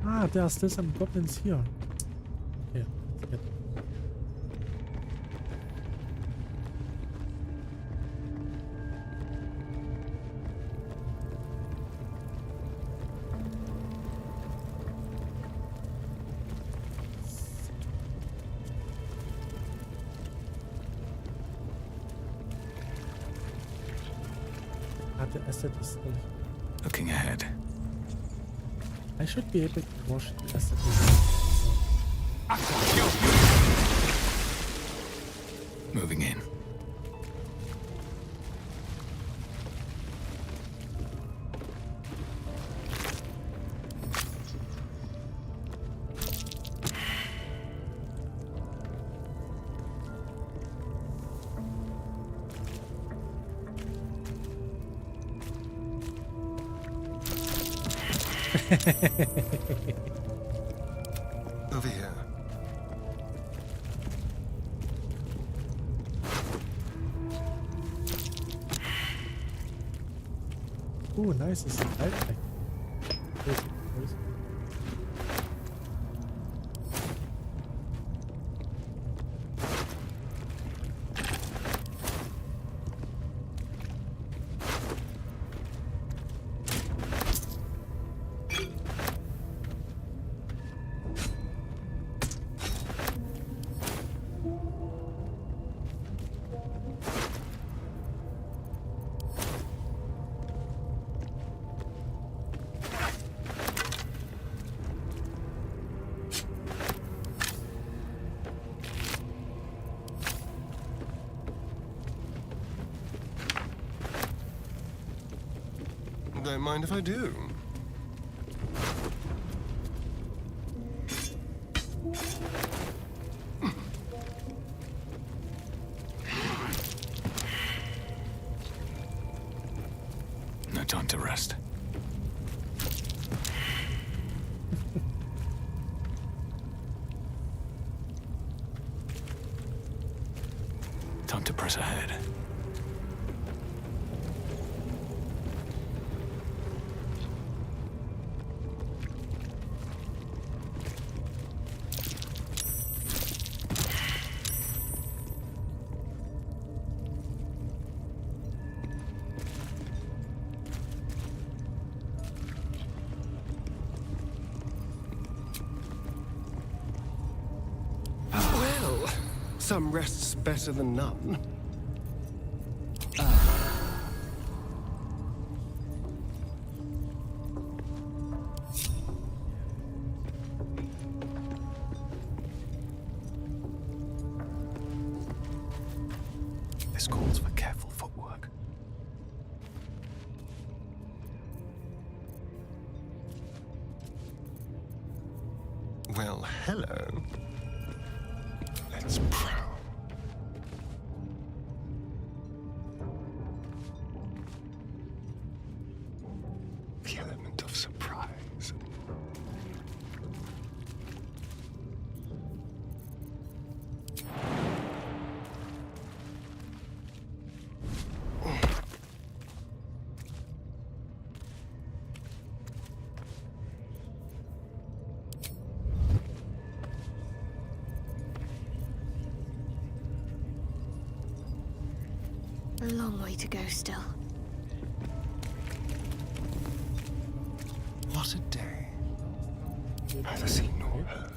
Ah, there are still some goblins here. Okay, let's get them. Ah, the asset is still here. Looking ahead. I should be able to wash the asset. Moving in. Over here. Ooh, nice. It's a backpack. Crazy. Don't mind if I do. No time to rest. Time to press ahead. Some rests better than none. This calls for careful footwork. Well, hello. Let's prowl. The element of surprise. A long way to go still. What a day. Neither seen nor heard.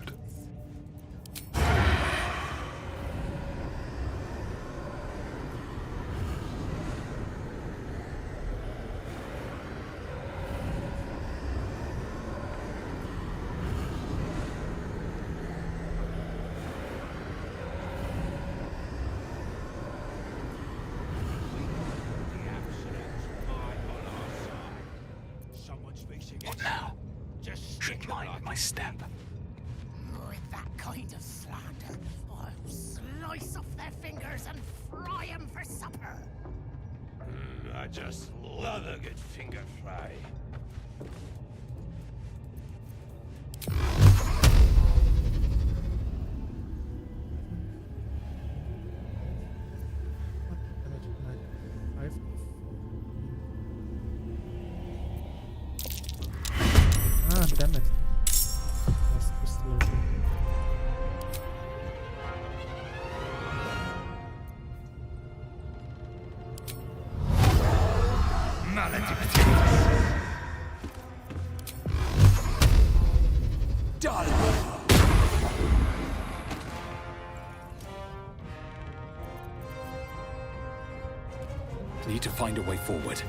What now? Tread mine with my step. With that kind of slander, I'll slice off their fingers and fry them for supper. I just love a good finger fry. Ah, damn it. That's too slow. Need to find a way forward.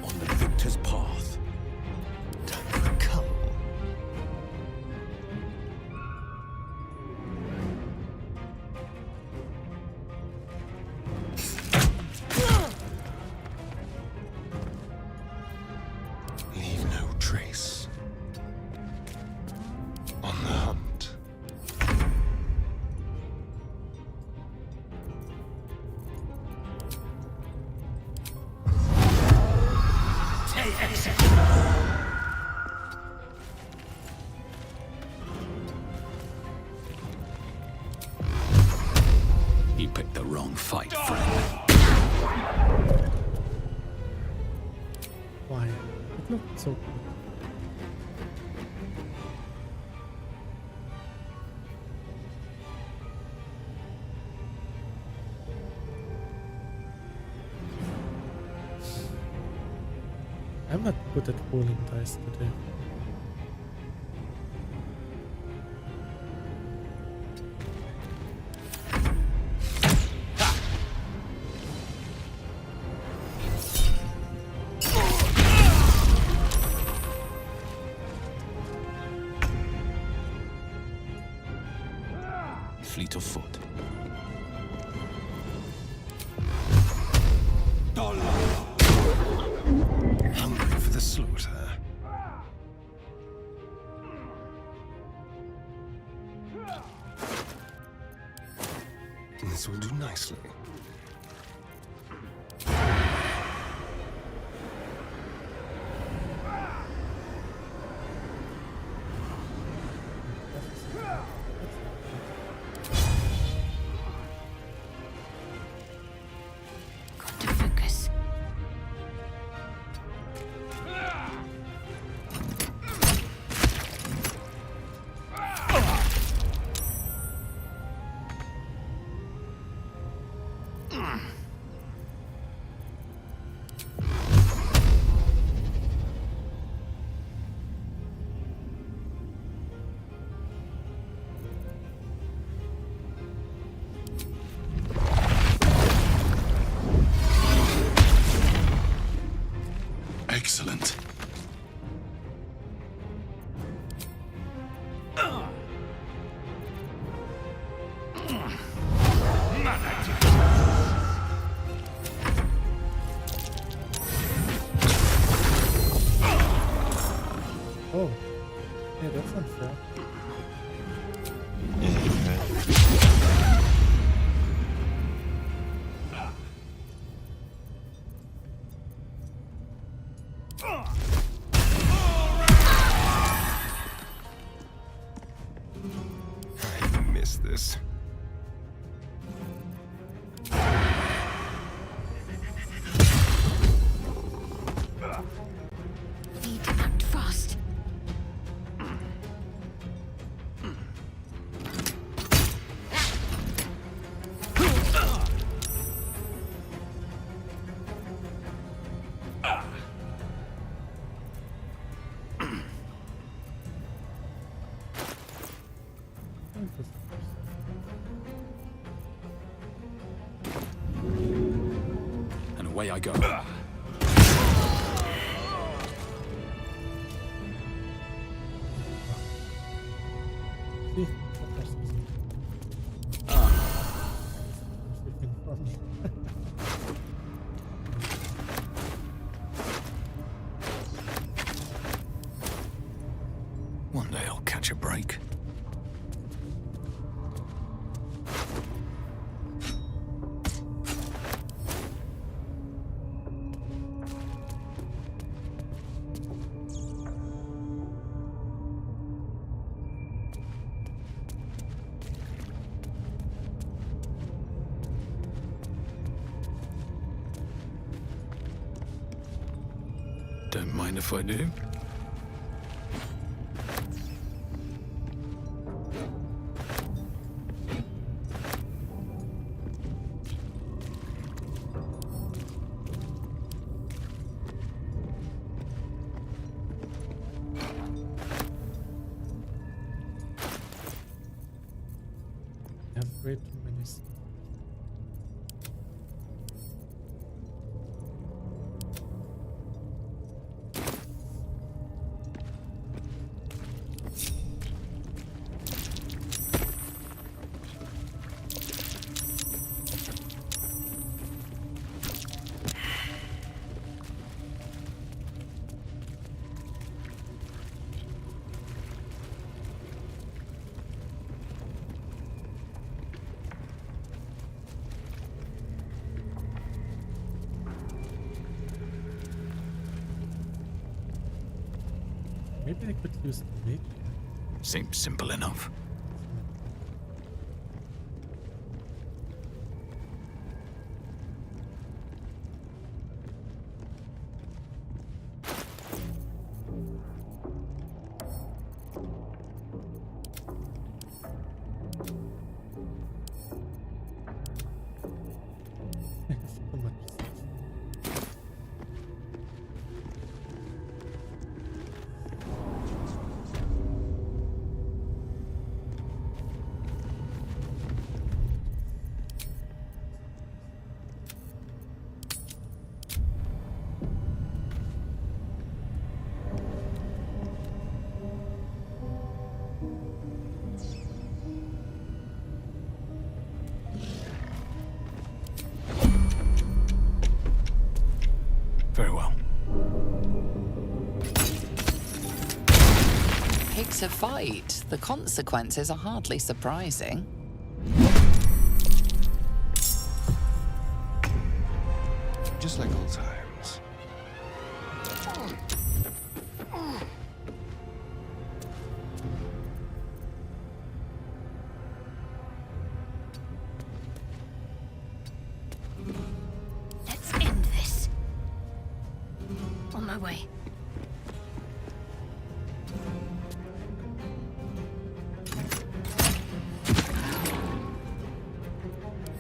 On the victor's path. Time for a cull. Leave no trace. On the hunt. You picked the wrong fight, friend. Why? It looked so good. I'm not good at rolling dice today. Fleet of foot. Hungry for the slaughter. This will do nicely. Got to focus. Excellent. Oh. Yeah, that's unfair. I miss this. Need to act fast. And away I go. See, that's easy. Freaking funny. One day I'll catch a break. Don't mind if I do. I have way too many stuff. Maybe I could use the mage. Seems simple enough. So much stuff. Very well. Picks a fight. The consequences are hardly surprising. Just like old times. Let's end this. On my way.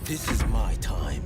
This is my time.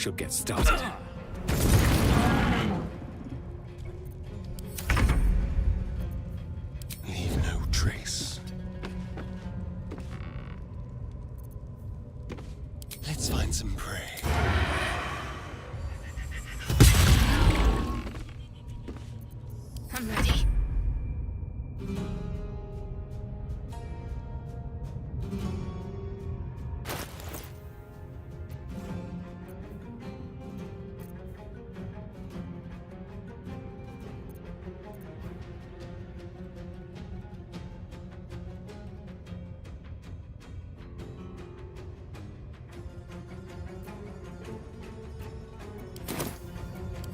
should get started. Leave no trace. Let's find some prey. I'm ready.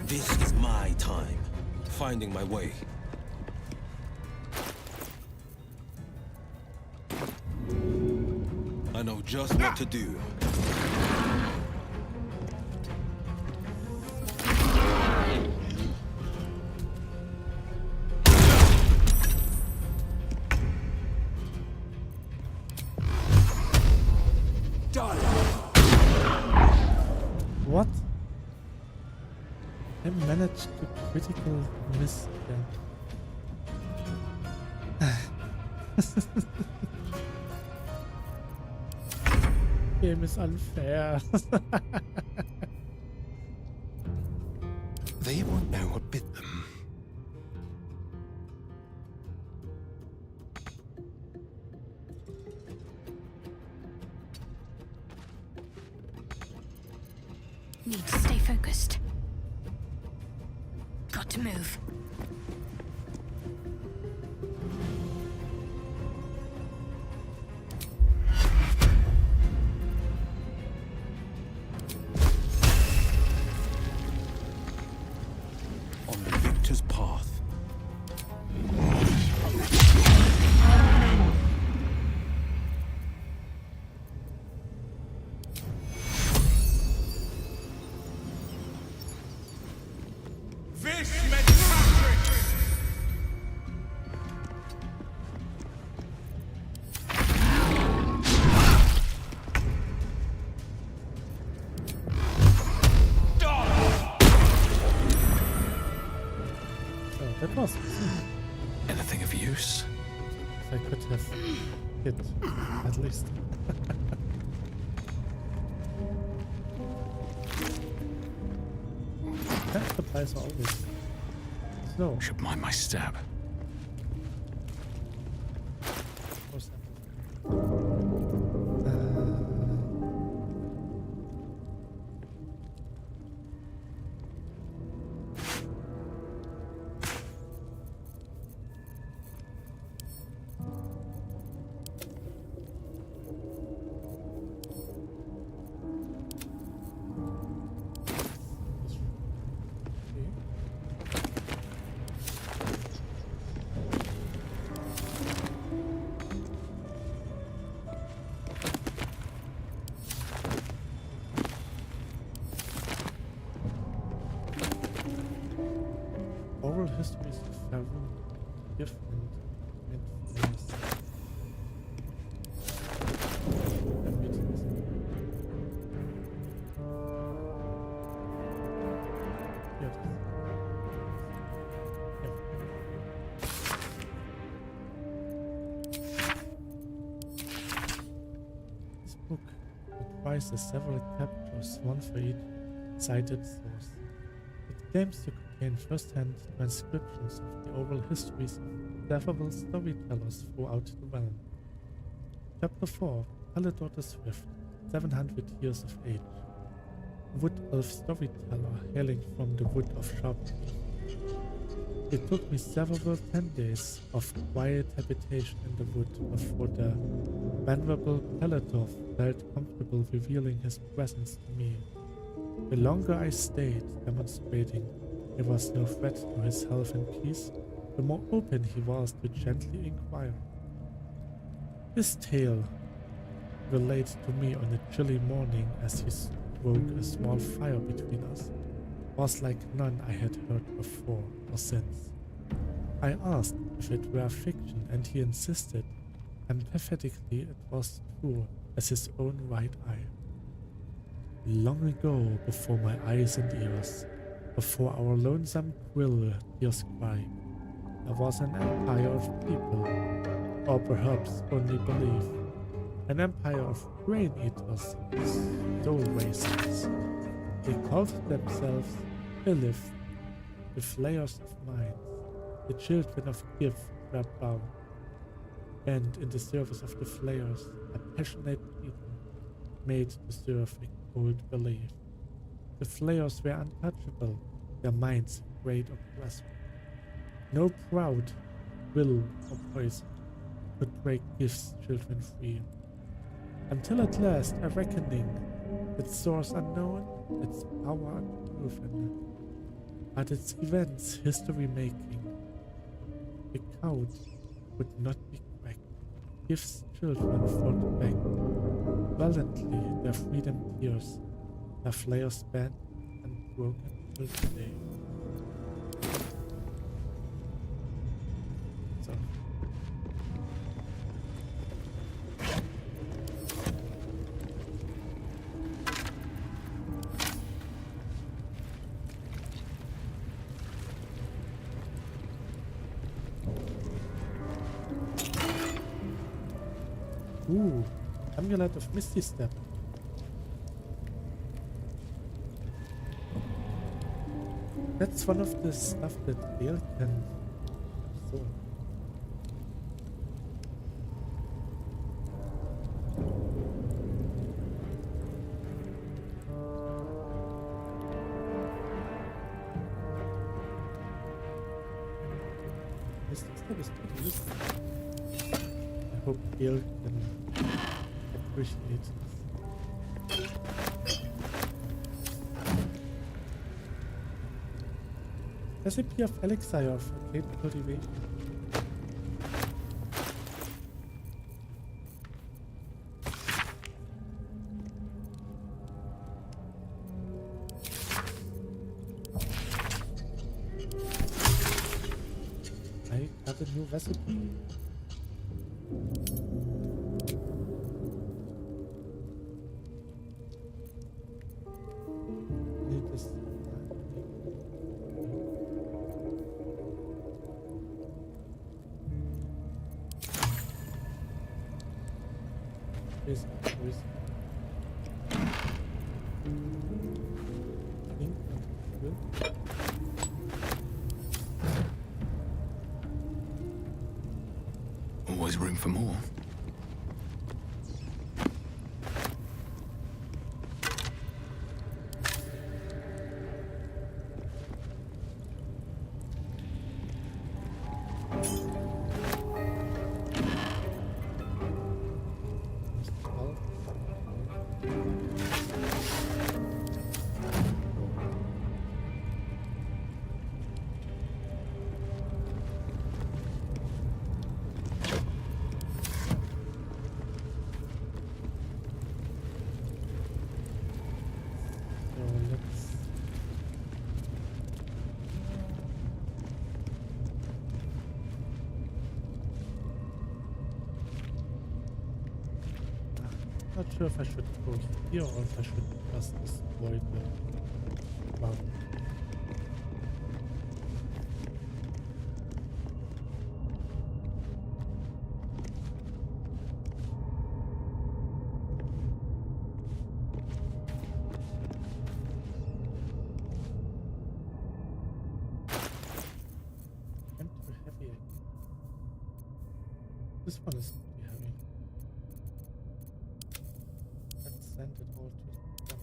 This is my time. Finding my way. I know just what to do. What? I managed to critical miss again. Game is unfair. They won't know what bit them. Need to stay focused. Got to move. On the victor's path. That was Anything of use? if I could have hit at least. That supplies are always slow. Should mind my step. What's that? Oral histories of several different influences. This book comprises several chapters, one for each cited source. It claims to contain first-hand transcriptions of the oral histories of several storytellers throughout the realm. Chapter 4, Baldur the Swift, 700 years of age. A wood elf storyteller hailing from the wood of Sharpness. It took me several 10 days of quiet habitation in the wood before the venerable Baldur felt comfortable revealing his presence to me. The longer I stayed, demonstrating there was no threat to his health and peace, the more open he was to gently inquire. This tale related to me on a chilly morning as he spoke a small fire between us was like none I had heard before or since. I asked if it were fiction and he insisted emphatically it was true as his own right eye. Long ago, before my eyes and ears, before our lonesome quill hears cry, there was an empire of people, or perhaps only belief, an empire of brain eaters, soul wasters. They called themselves Illith, the flayers of minds, the children of Give were bound, and in the service of the flayers, a passionate people made to serve a cold belief. The flayers were untouchable, their minds a great oppressor. No proud will or poison could break Gif's children free. Until at last a reckoning, its source unknown, its power unproven, but its events history making. The code would not be cracked. Gif's children fought back, valiantly their freedom tears, their flayers bent and broken till today. So. Ooh, amulet of Misty Step. That's one of the stuff that Gale can absorb. Misty Step is pretty useful. I hope Gale can appreciate this. Recipe of elixir for cape cultivation. I got a new recipe. Need this. Is Always room for more. not sure if I should go here or if I should just destroy the mountain. I'm too heavy again. This one is too heavy. Let's send it all to them.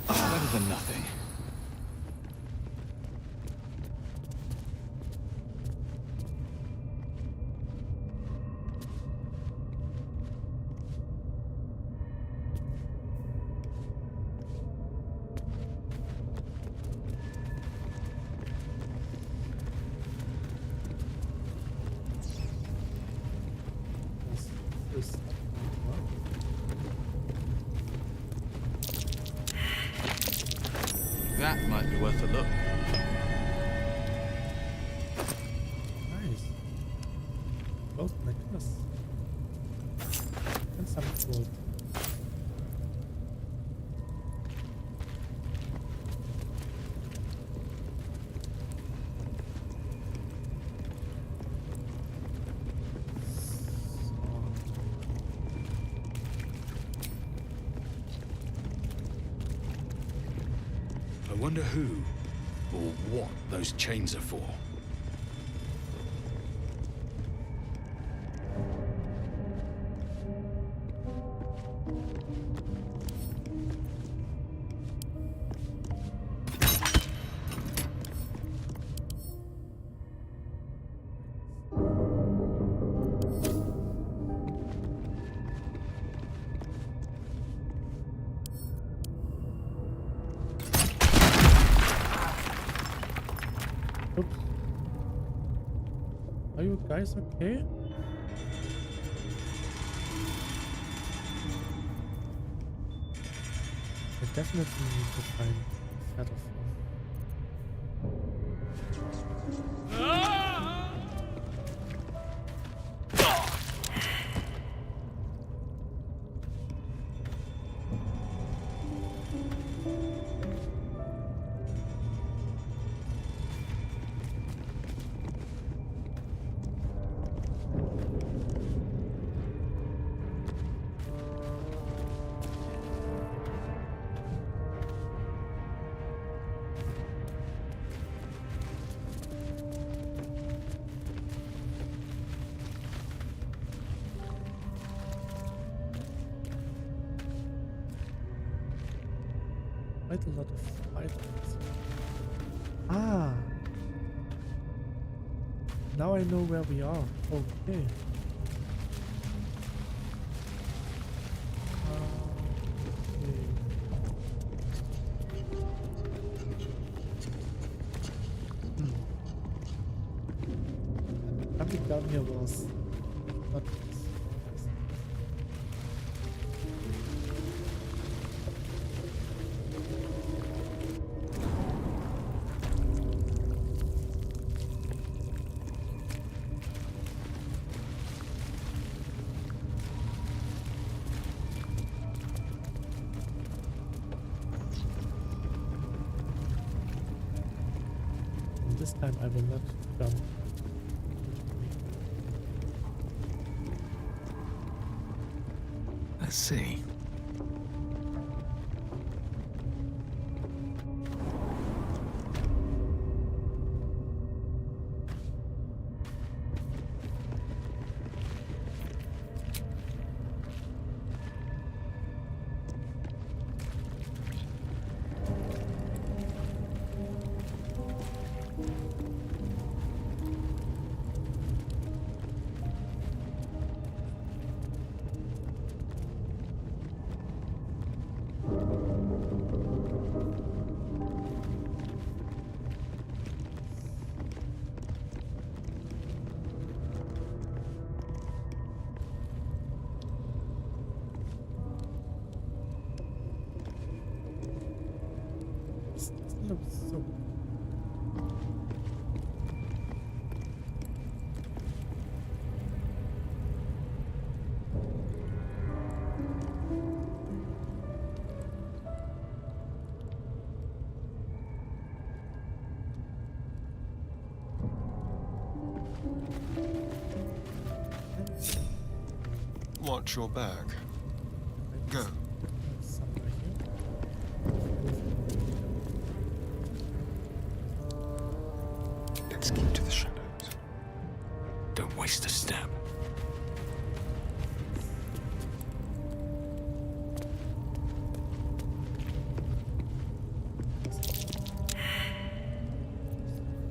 Better than nothing. Certainly worth a look. Nice. Gold necklace. And some gold. I wonder who or what those chains are for. Oops. Are you guys okay? I definitely need to find Shadowfall. Quite a lot of items. Ah! Now I know where we are. Okay. Coming down here was not easy. This time I will not jump. Let's see. This doesn't look so. Watch your back. Go. Somewhere here. Let's keep to the shadows. Don't waste a step.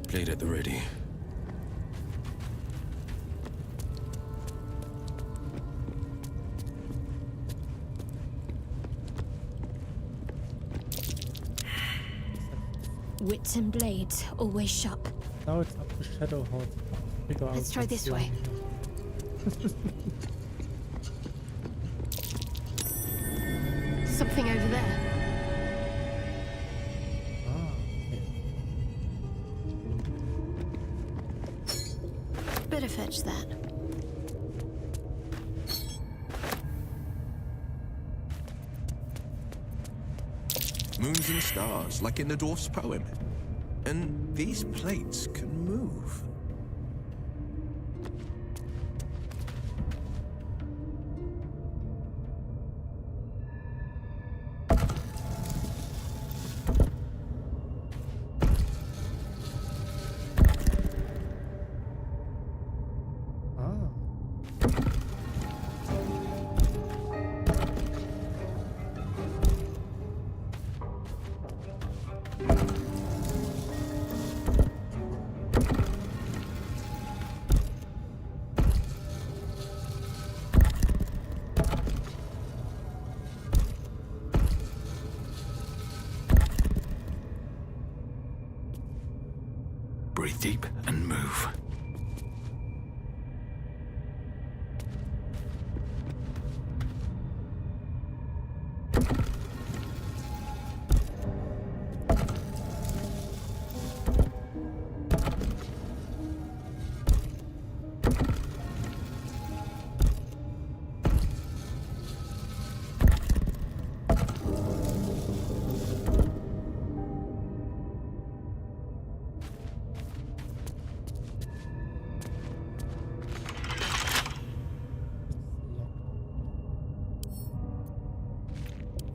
Blade at the ready. Wits and blades, always sharp. Now it's up to Shadowhawk to figure out. Let's try what's this going way. Something over there. Ah, okay. Moons and stars, like in the dwarf's poem. And these plates can move. Breathe deep and move.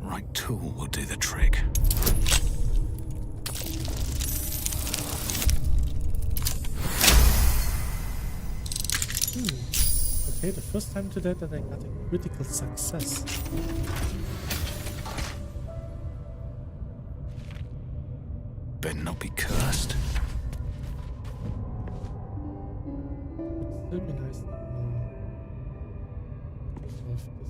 Right tool will do the trick. Okay, the first time today that I got a critical success. Better not be cursed. It'd still be nice to know. Resolve this.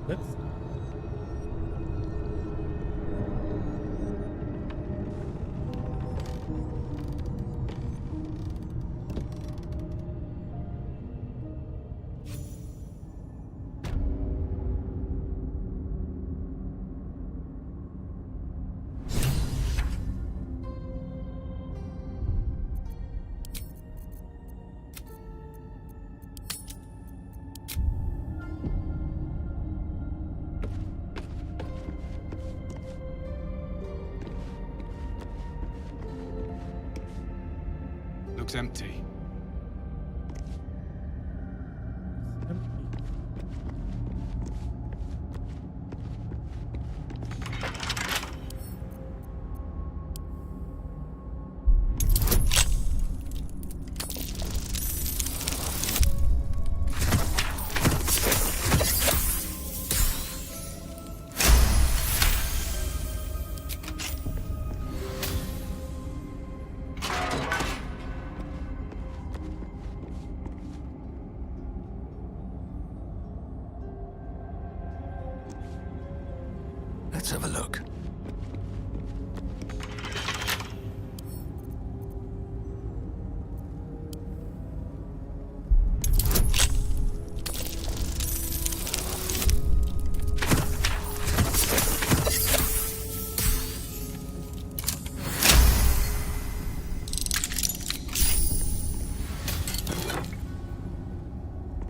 Let's Looks empty. empty. Let's have a look.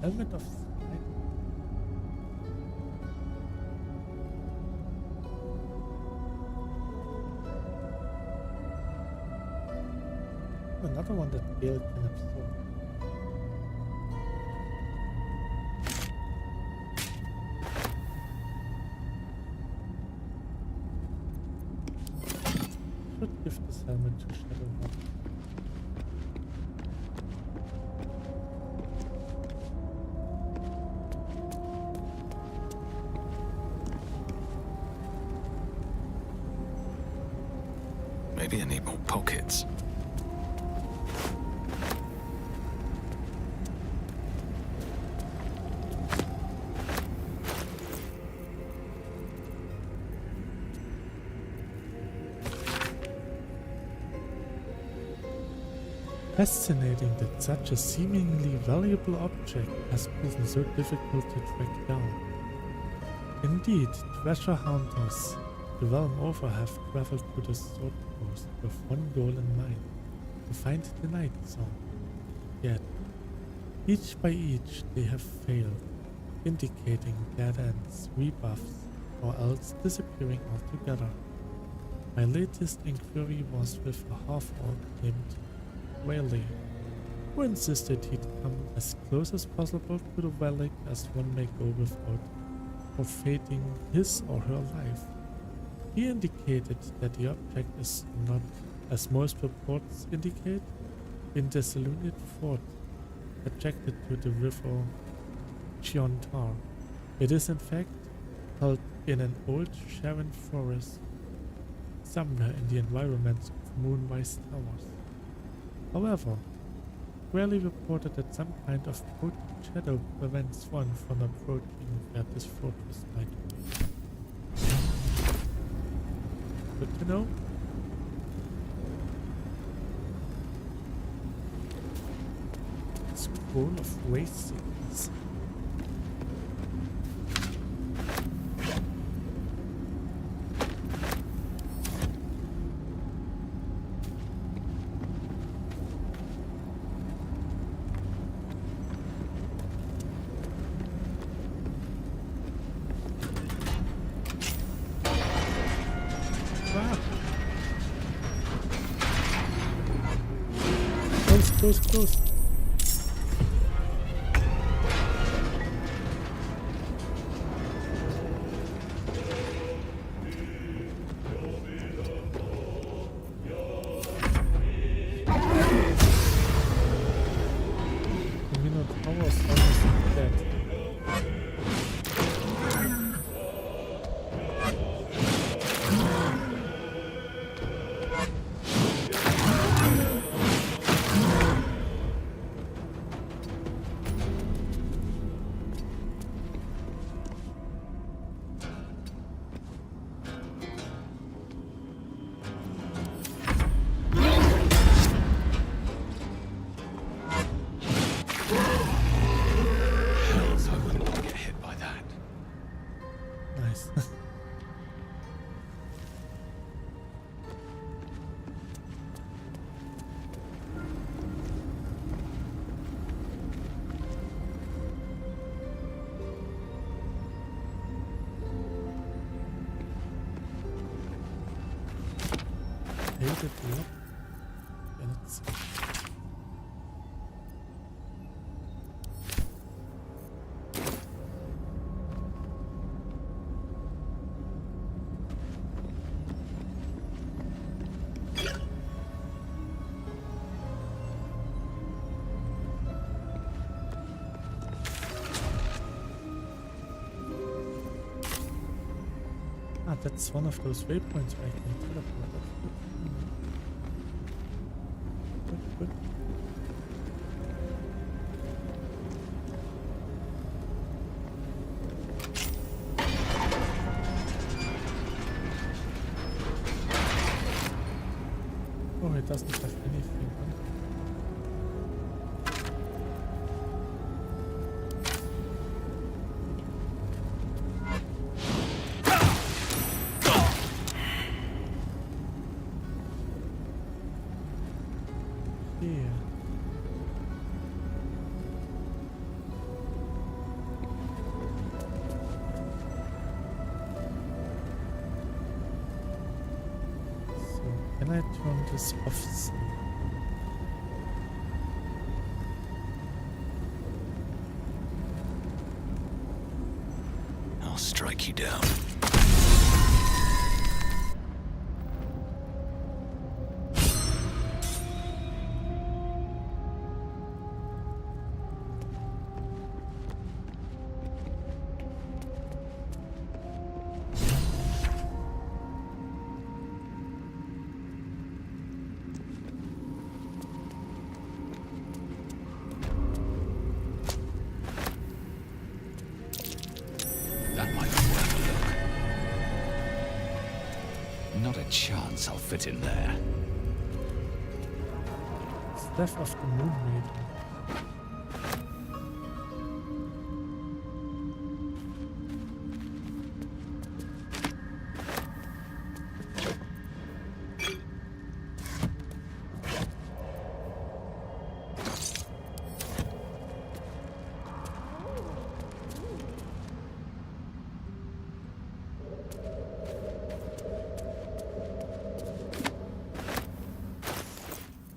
Helmet of Sight. Another one that Gale can absorb. Should give this helmet to Shadowheart. Maybe I need more pockets. Fascinating that such a seemingly valuable object has proven so difficult to track down. Indeed, treasure hunters the realm over have traveled to the Sword Coast with one goal in mind, to find the Night Song. Yet, each by each they have failed, indicating dead ends, rebuffs, or else disappearing altogether. My latest inquiry was with a half-orc named Whaley, who insisted he'd come as close as possible to the relic as one may go without forfeiting his or her life. He indicated that the object is not, as most reports indicate, in the Selunid fort attracted to the river Chiontar. It is in fact held in an old Sharon forest, somewhere in the environments of Moonrise Towers. However, Rarely reported that some kind of potent shadow prevents one from approaching where this fortress might be. Good to know. Scroll of Race Sequence. Close. That's one of those waypoints where I can teleport. Good. Oh, it doesn't have anything on it. Can I turn this off? I'll strike you down. Not a chance I'll fit in there. Death of the Moon Maiden.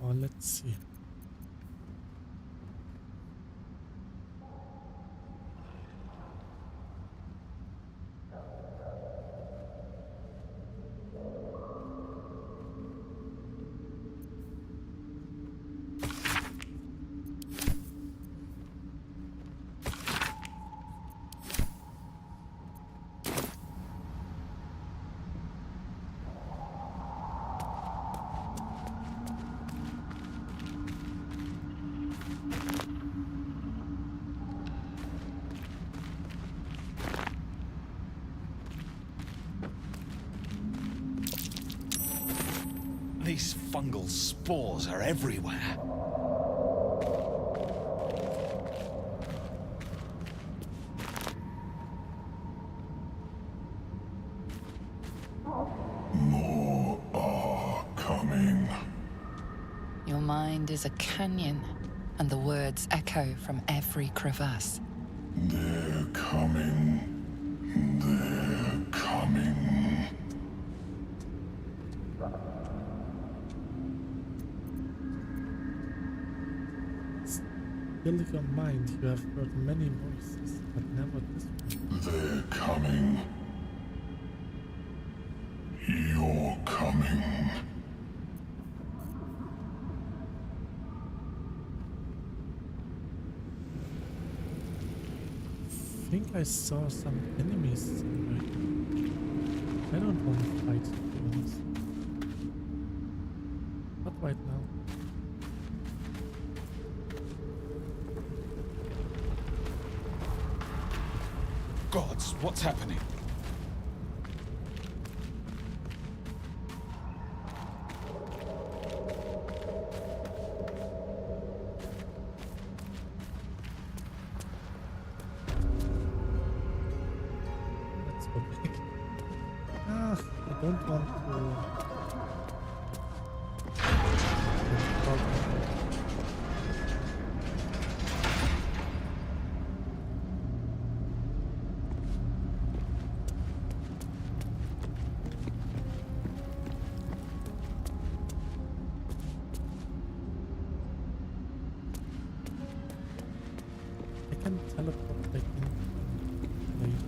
Oh, let's see. These fungal spores are everywhere. More are coming. Your mind is a canyon, and the words echo from every crevasse. They're coming. They're coming. Still in your mind, you have heard many voices, but never this one. They're coming. You're coming. I think I saw some enemies somewhere. I don't want to fight, to be honest. Not right now. Gods, what's happening? Let's go back. I don't want to. I can teleport back in. Later.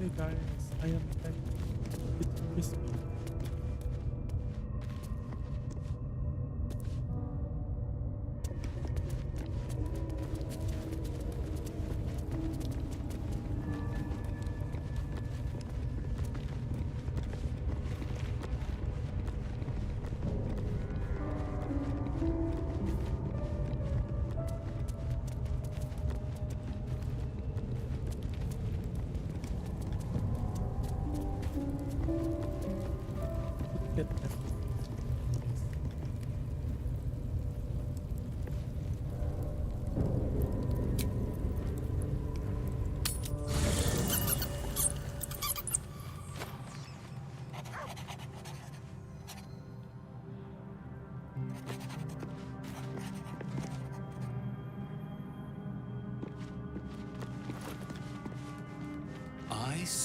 Hey guys, I am back. Did you miss me? Get everything.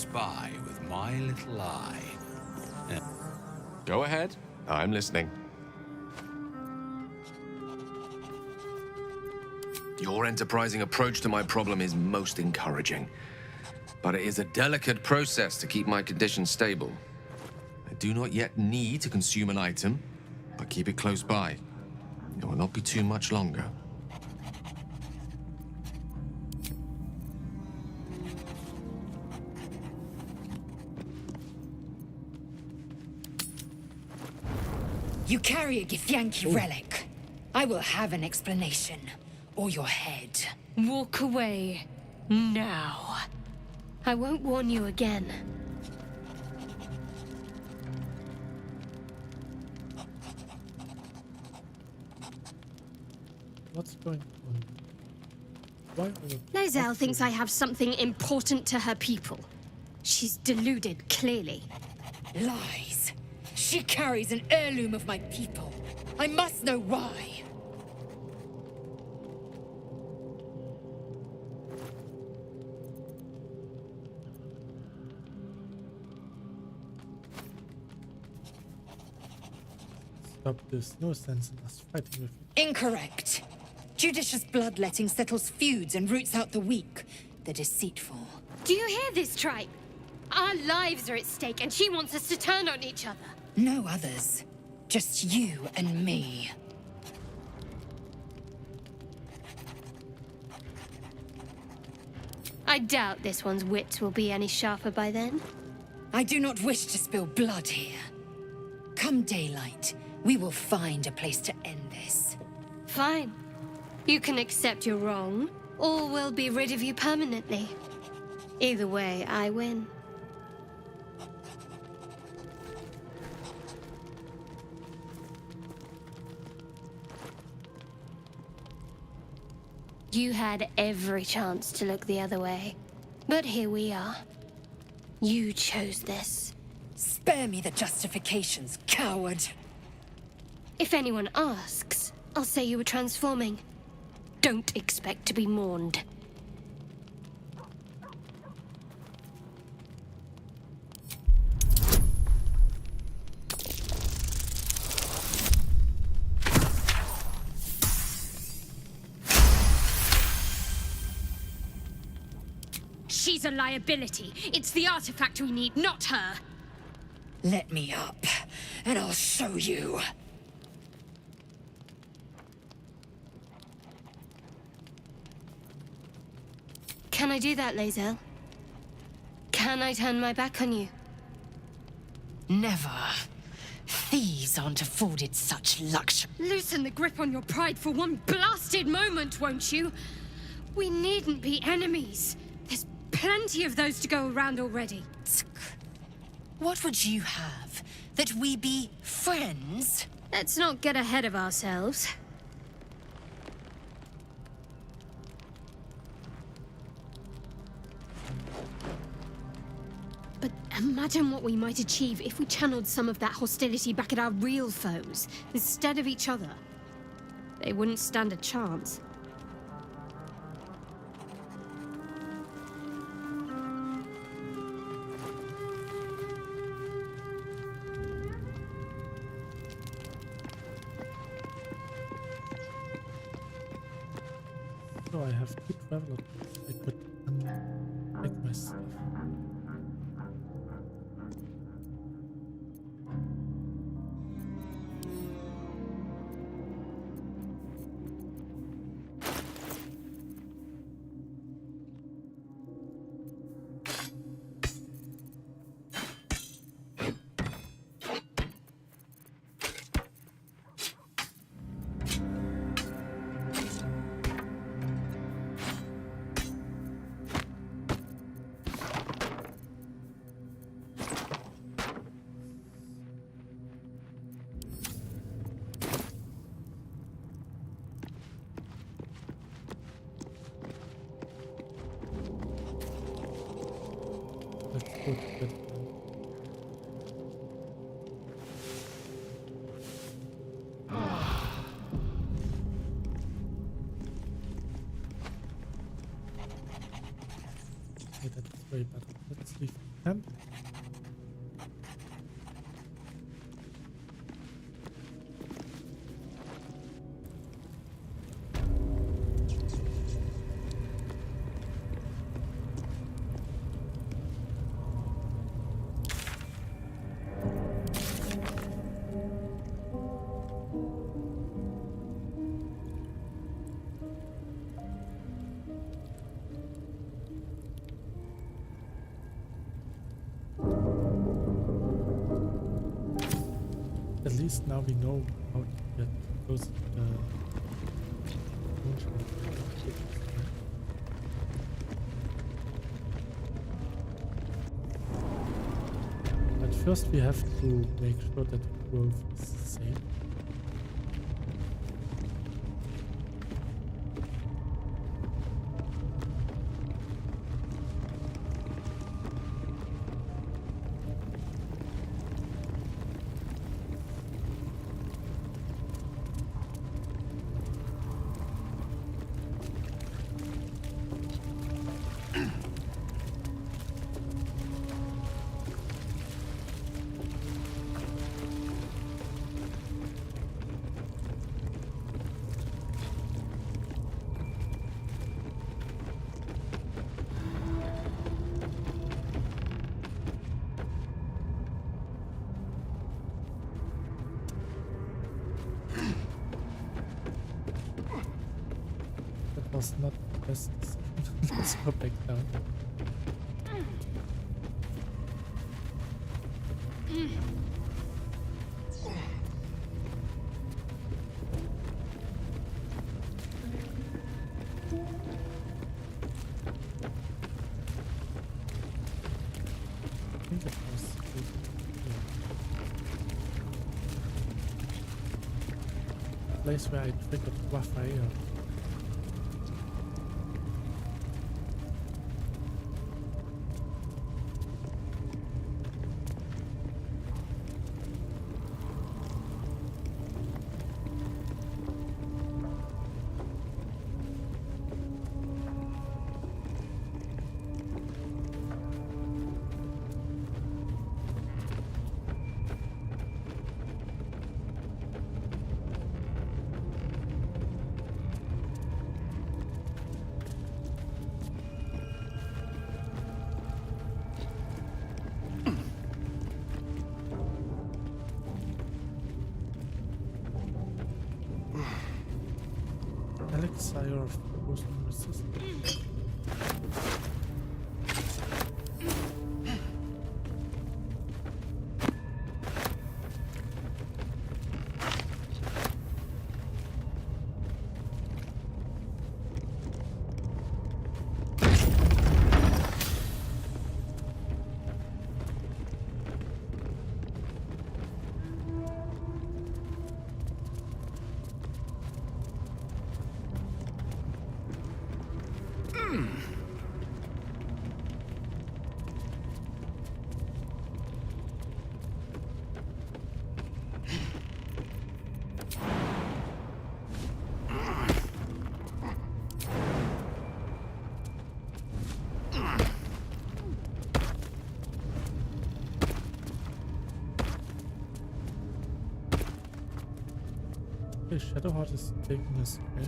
spy with my little eye. Go ahead. I'm listening. Your enterprising approach to my problem is most encouraging. But it is a delicate process to keep my condition stable. I do not yet need to consume an item, but keep it close by. It will not be too much longer. You carry a Githyanki relic. I will have an explanation. Or your head. Walk away. Now. I won't warn you again. What's going on? Why are you... Lae'zel thinks I have something important to her people. She's deluded, clearly. Lies. She carries an heirloom of my people. I must know why. Stop this. No sense in us fighting with you. Incorrect. Judicious bloodletting settles feuds and roots out the weak, the deceitful. Do you hear this, tribe? Our lives are at stake, and she wants us to turn on each other. No others. Just you and me. I doubt this one's wits will be any sharper by then. I do not wish to spill blood here. Come daylight, we will find a place to end this. Fine. You can accept you're wrong, or we'll be rid of you permanently. Either way, I win. You had every chance to look the other way. But here we are. You chose this. Spare me the justifications, coward. If anyone asks, I'll say you were transforming. Don't expect to be mourned. She's a liability. It's the artifact we need, not her. Let me up, and I'll show you. Can I do that, Lae'zel? Can I turn my back on you? Never. Thieves aren't afforded such luxury. Loosen the grip on your pride for one blasted moment, won't you? We needn't be enemies. There's plenty of those to go around already. What would you have? That we be friends? Let's not get ahead of ourselves. But imagine what we might achieve if we channeled some of that hostility back at our real foes, instead of each other. They wouldn't stand a chance. So I have two traveler tools. I could unpack my stuff. Let's go to bed. Okay, that's way better. Let's leave At least now we know how to get close to the moonshine. But first we have to make sure that the grove is safe. Was not the best decision. Let's go back down. I think it was the place where I triggered Raphael. Elixir of poison resistance. Okay, Shadowheart is taking a spell.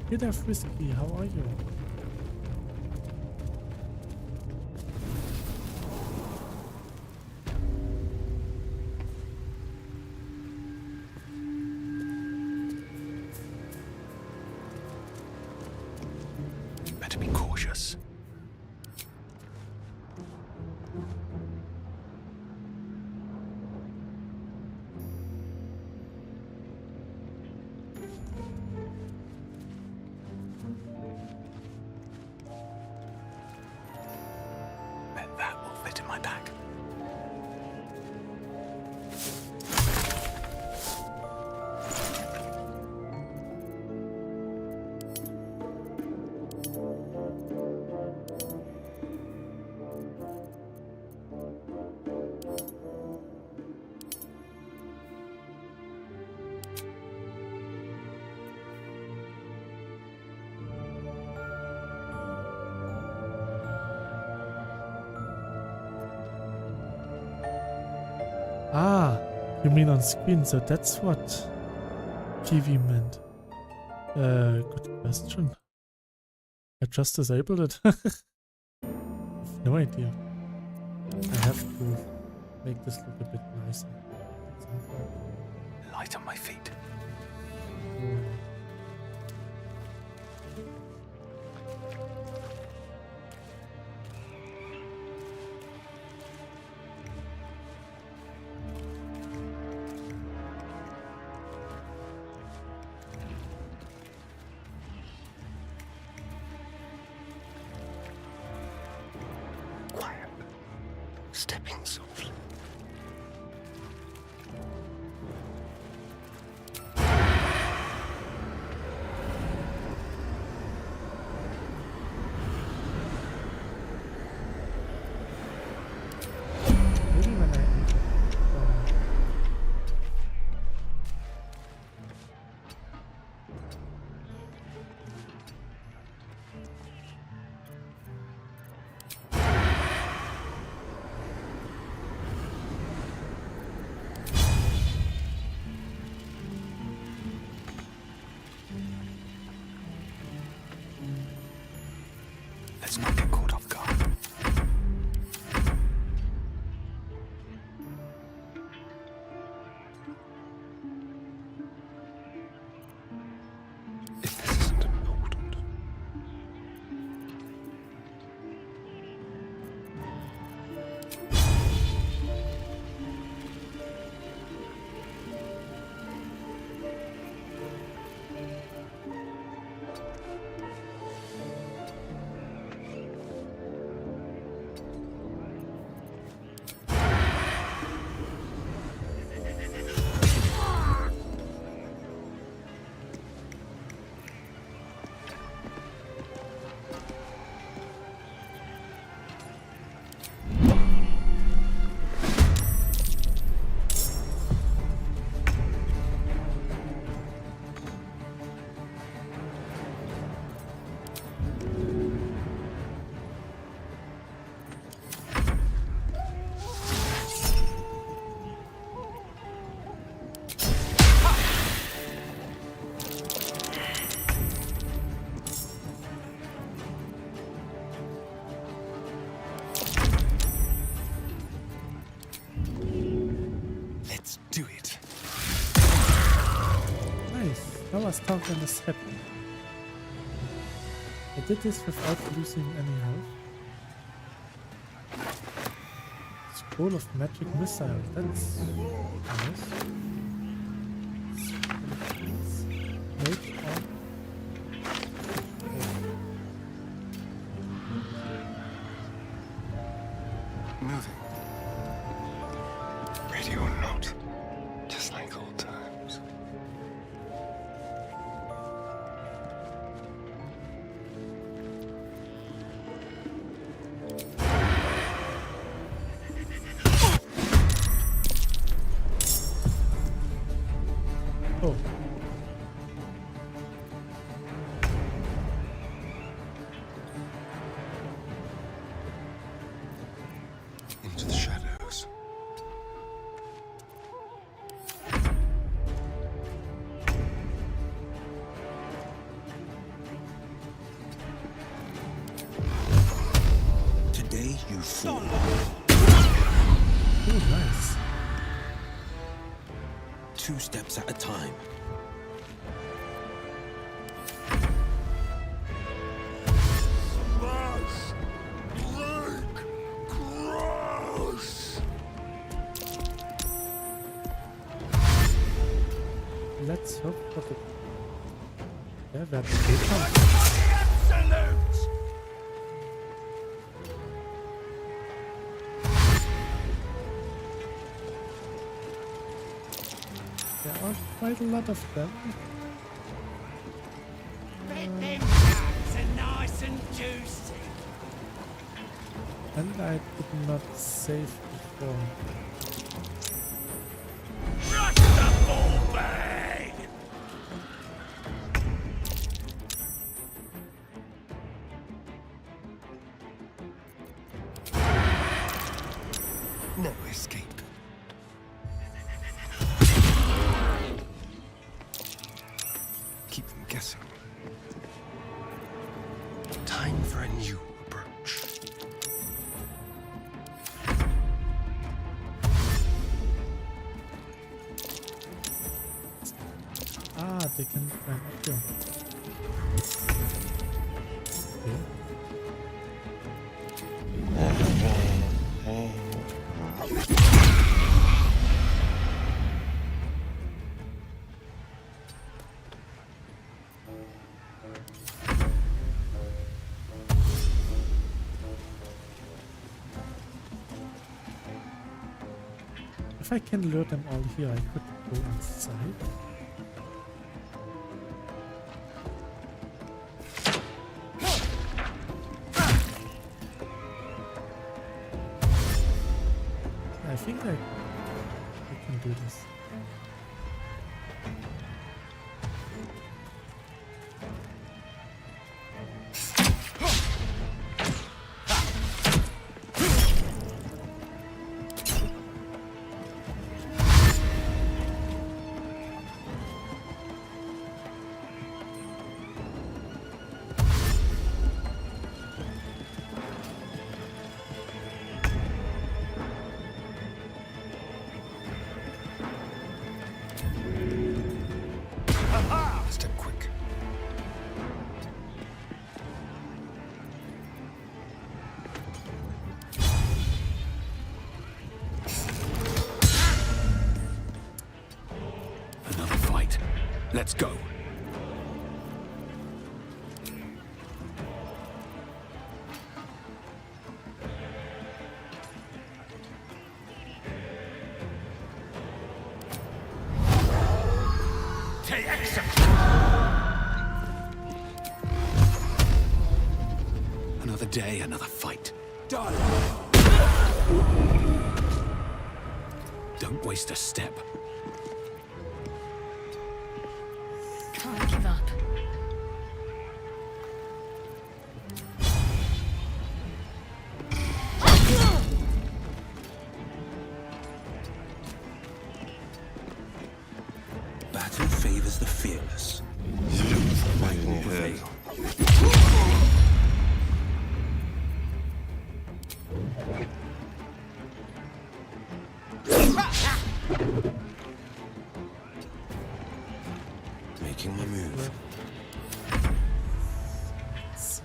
Peter Frisky, how are you? Better be cautious. Bet that will fit in my bag. Ah, you mean on screen, so that's what TV meant. Good question. I just disabled it. I have no idea. I have to make this look a bit nicer at some point. Light on my feet. Quiet. Stepping softly. Maybe when I enter. Let's not get caught off guard. If this isn't important. Let's do it. Nice. That was tough and a step. I did this without losing any health. Scroll of Magic Missile. That's nice. Mage arm. Moving. Ready or not. Just like old times. Oh. Into the shadows. Today you fall. Oh, nice. 2 steps at a time. Let's hope for the... Yeah, wer hat den There are quite a lot of them. Bet them cats are nice and juicy. And I did not save before. Rush the ball bag! No escape. keep them guessing. Time for a new approach. Ah, they can climb up here. Okay. If I can lure them all here, I could go inside. I think I can do this. Step quick. Another fight. Let's go. Take action. Another day, another fight. Done. Don't waste a step. Can't give up. Battle favors the fearless. Might will prevail. Making my move. Let's see.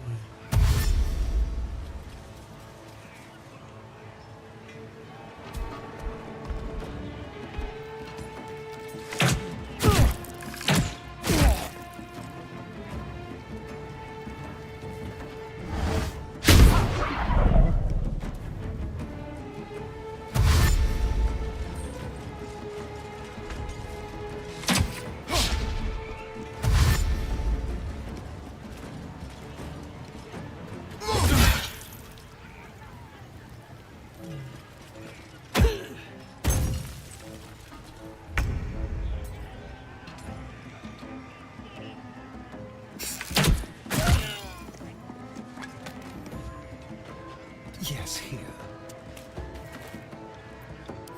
Yes, here.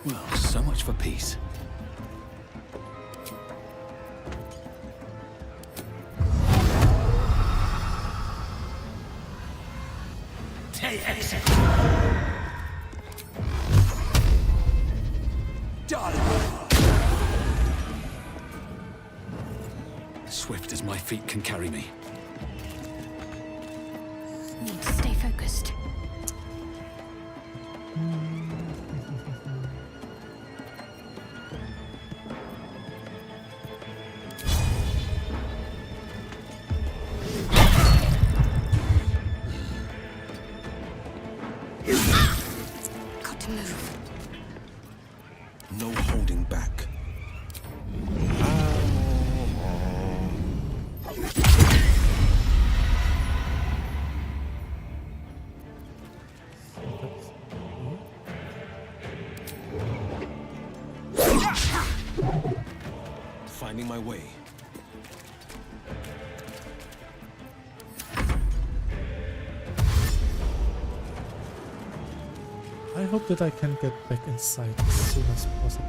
Well, so much for peace. Take exit. Done. Swift as my feet can carry me. Need to stay focused. Got to move. No holding back. Finding my way. I hope that I can get back inside as soon as possible.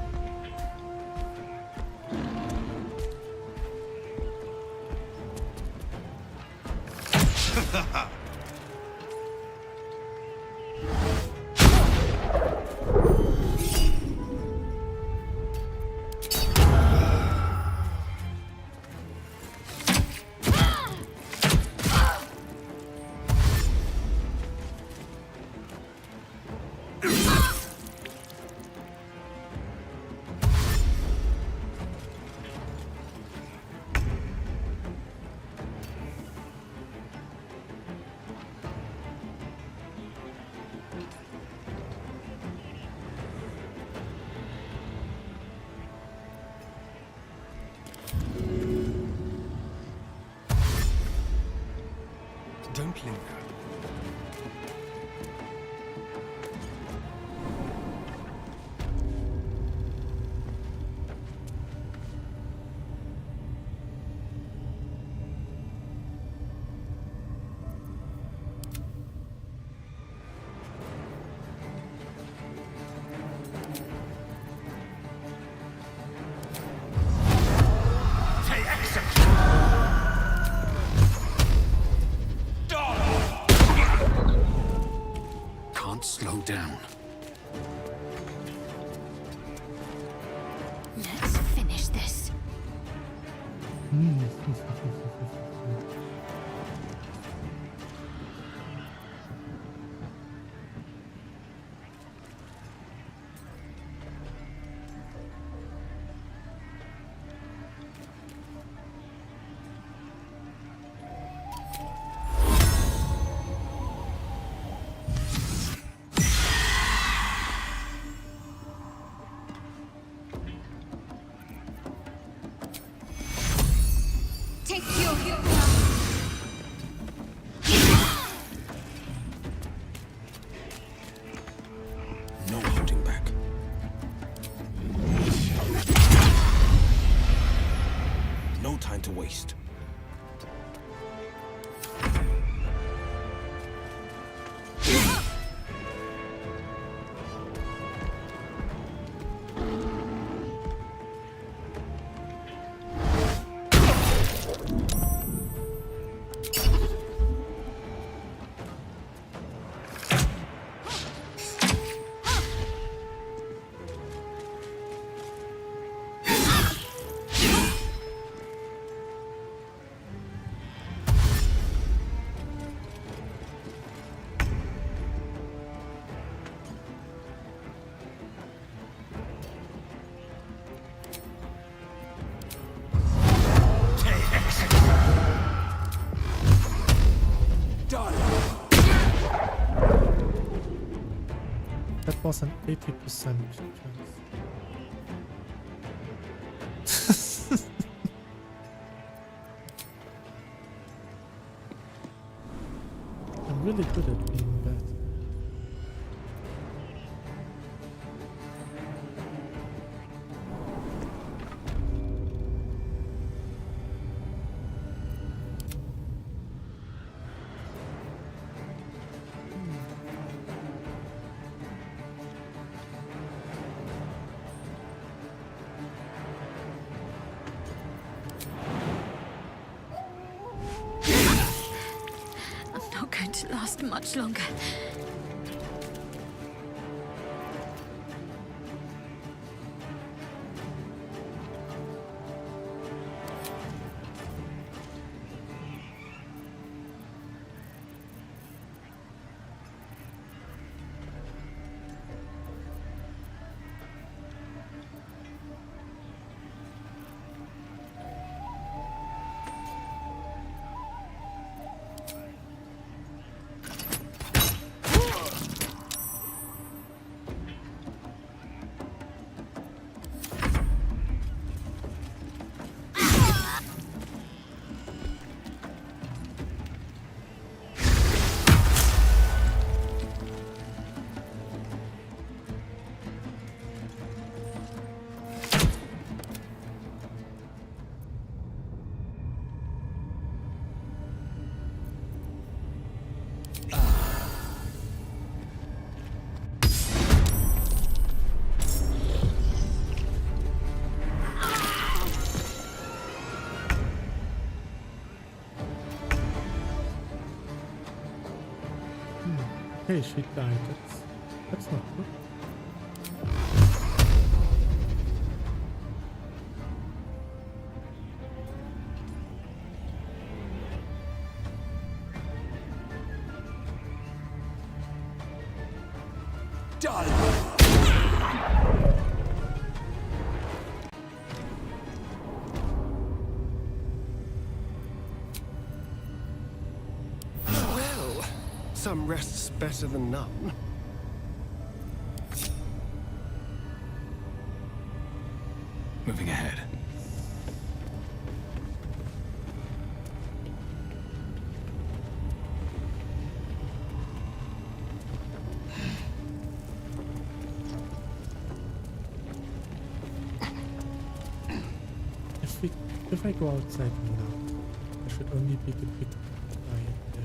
Don't linger. Slow down. Let's finish this. No holding back. No time to waste. That was an 80% chance. I'm really good at being bad. To last much longer. Okay, she died. That's not good. Well, some rest's better than none. Moving ahead. If I go outside now, I should only be the big guy there.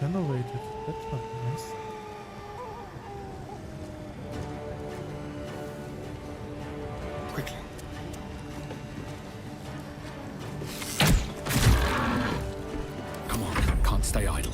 Generated. That's not nice. Quickly. Come on, can't stay idle.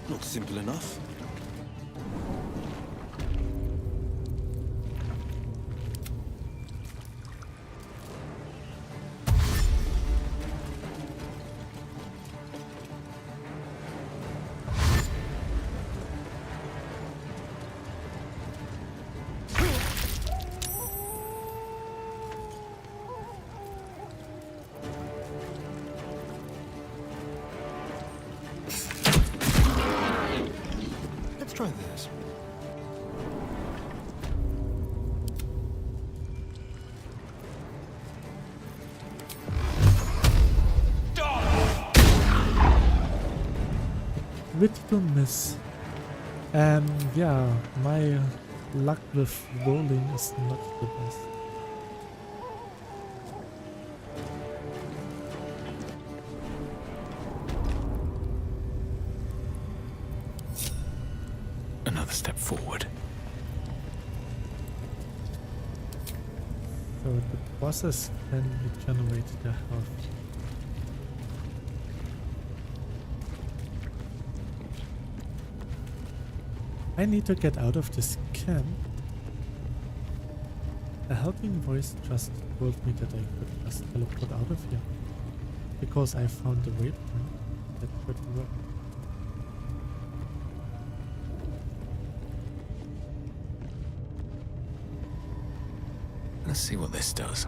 Not simple enough. Let's try this. Critical miss. Yeah, my luck with rolling is not the best. Another step forward. So the bosses can regenerate their health. I need to get out of this camp. A helping voice just told me that I could just teleport out of here. Because I found the waypoint that could work. Let's see what this does.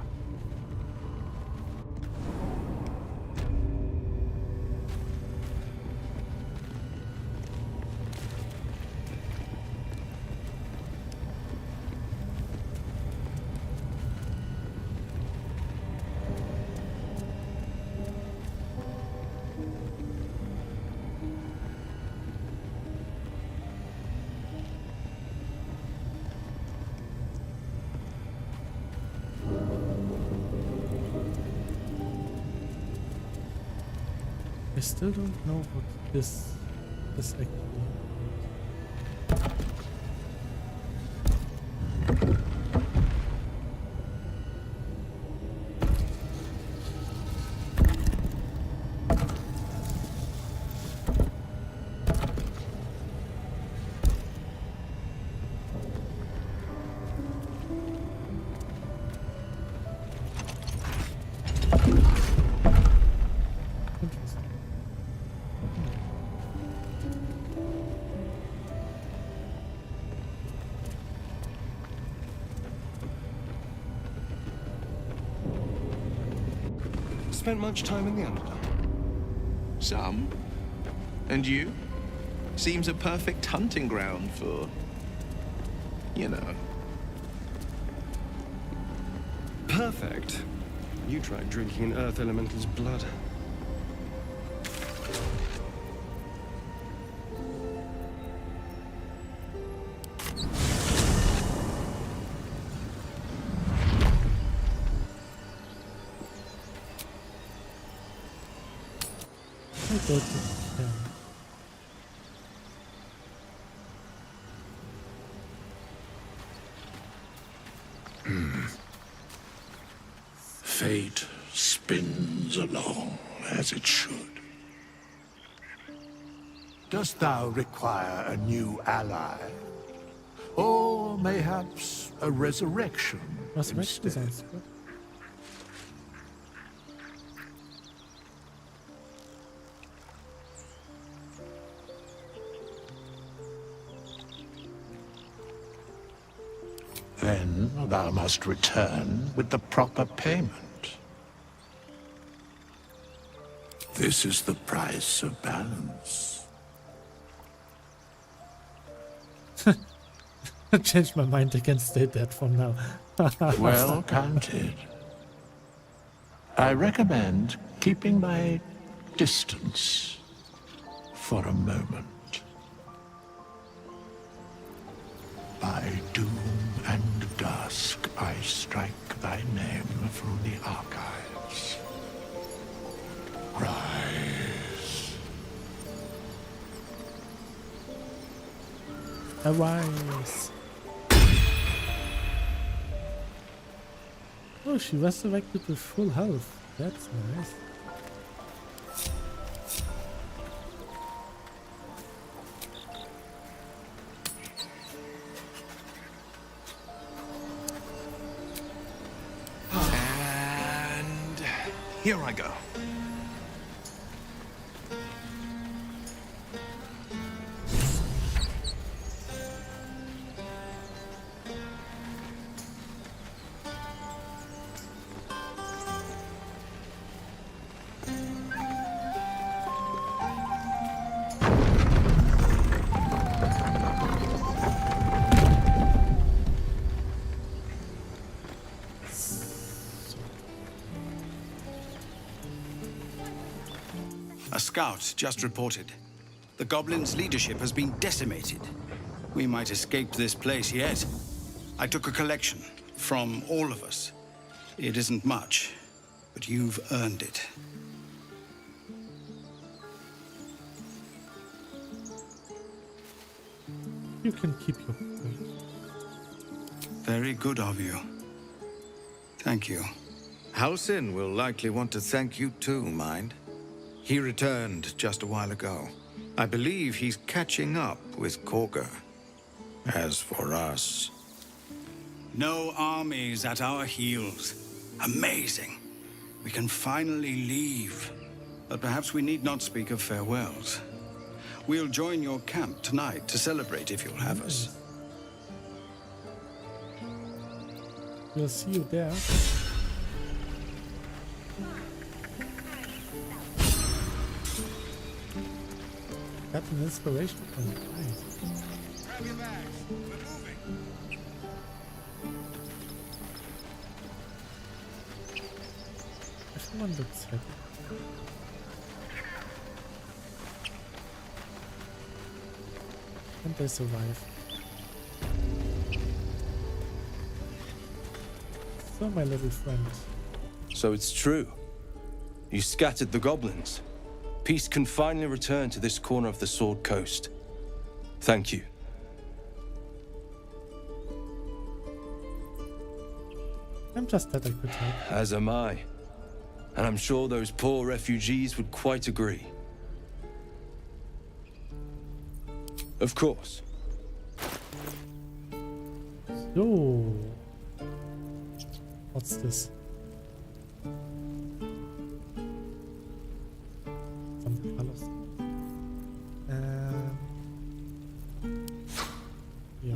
I still don't know what this is actually. spent much time in the Underdark? Some. And you? Seems a perfect hunting ground for, you know. Perfect. You tried drinking an Earth Elemental's blood. I go to them. Fate spins along as it should. Dost thou require a new ally? Or mayhaps a resurrection Resurrection instead? sounds good. Then thou must return with the proper payment. This is the price of balance. I changed my mind against state that from now. Well counted. I recommend keeping my distance for a moment. By doom and dusk, I strike thy name from the archives. Rise. Arise. Oh, she resurrected with full health. That's nice. And here I go. A scout just reported. The Goblin's leadership has been decimated. We might escape this place yet. I took a collection from all of us. It isn't much, but you've earned it. You can keep your faith. Very good of you. Thank you. Halsin will likely want to thank you too, mind. He returned just a while ago. I believe he's catching up with Korga. As for us... No armies at our heels. Amazing. We can finally leave. But perhaps we need not speak of farewells. We'll join your camp tonight to celebrate if you'll have us. We'll see you there. Got an inspiration from it. Nice. Grab your bags. We're moving. Everyone looks happy. And they survive. So, my little friend. So it's true. You scattered the goblins. Peace can finally return to this corner of the Sword Coast. Thank you. I'm just that I could help. As am I. And I'm sure those poor refugees would quite agree. Of course. So... What's this? Some colors. Yeah.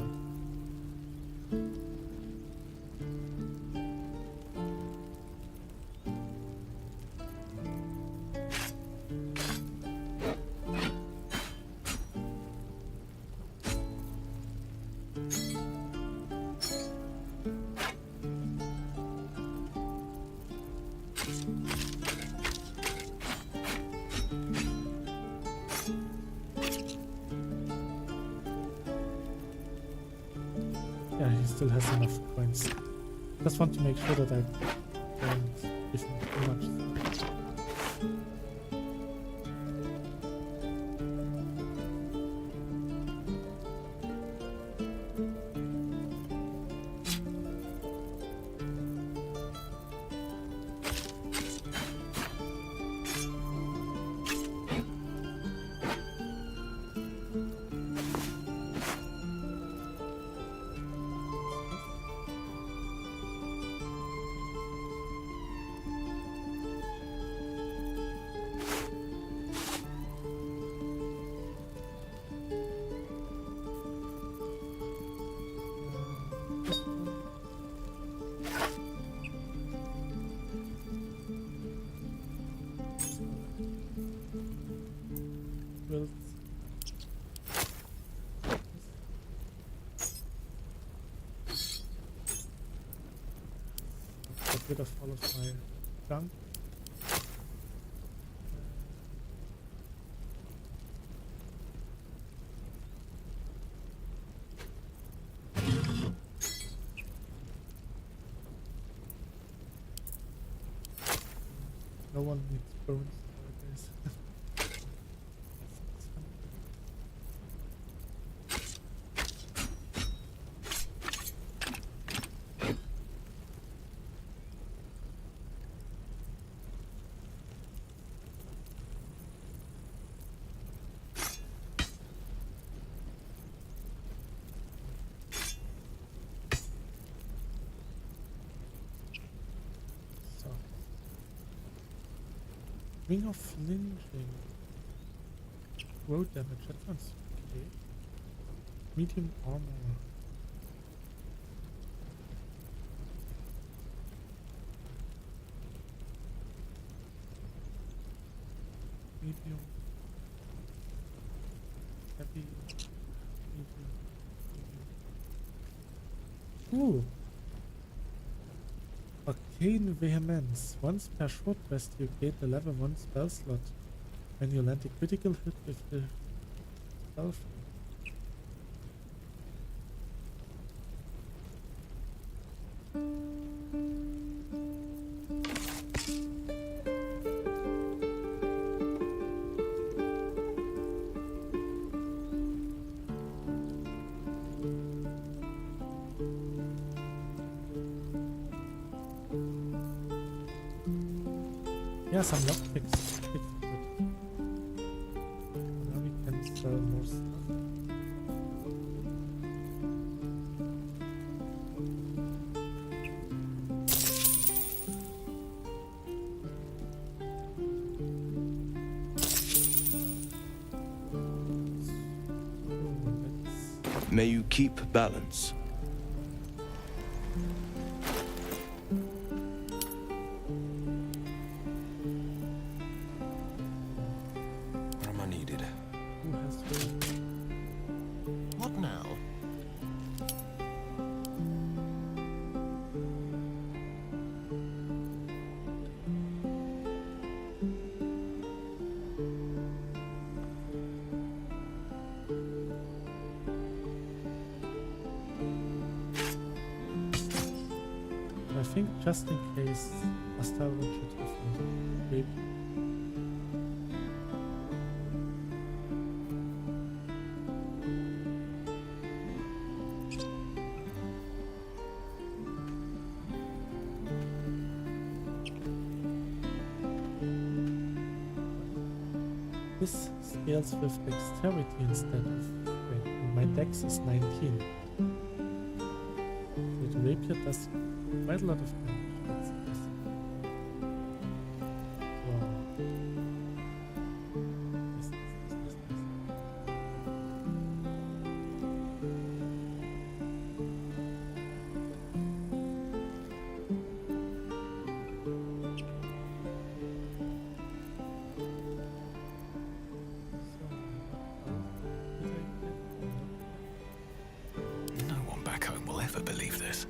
Yeah, he still has enough coins. Just want to make sure that I don't give him too much. Well, get rid of all of my junk. No one needs bones nowadays. So, Ring of Flinching. Road damage, that sounds okay. Medium armor. Medium. Heavy. Medium. Ooh. Arcane Vehemence. Once per short rest you gain the level 1 spell slot when you land a critical hit with the spell. Yeah, some lockpicks. Now we can sell more stuff. May you keep balance. What now? I think just in case Astalon should have a big. This scales with dexterity instead of. Wait, my dex is 19. So the rapier does quite a lot of damage. That's impressive. Wow. Nice. never believe this.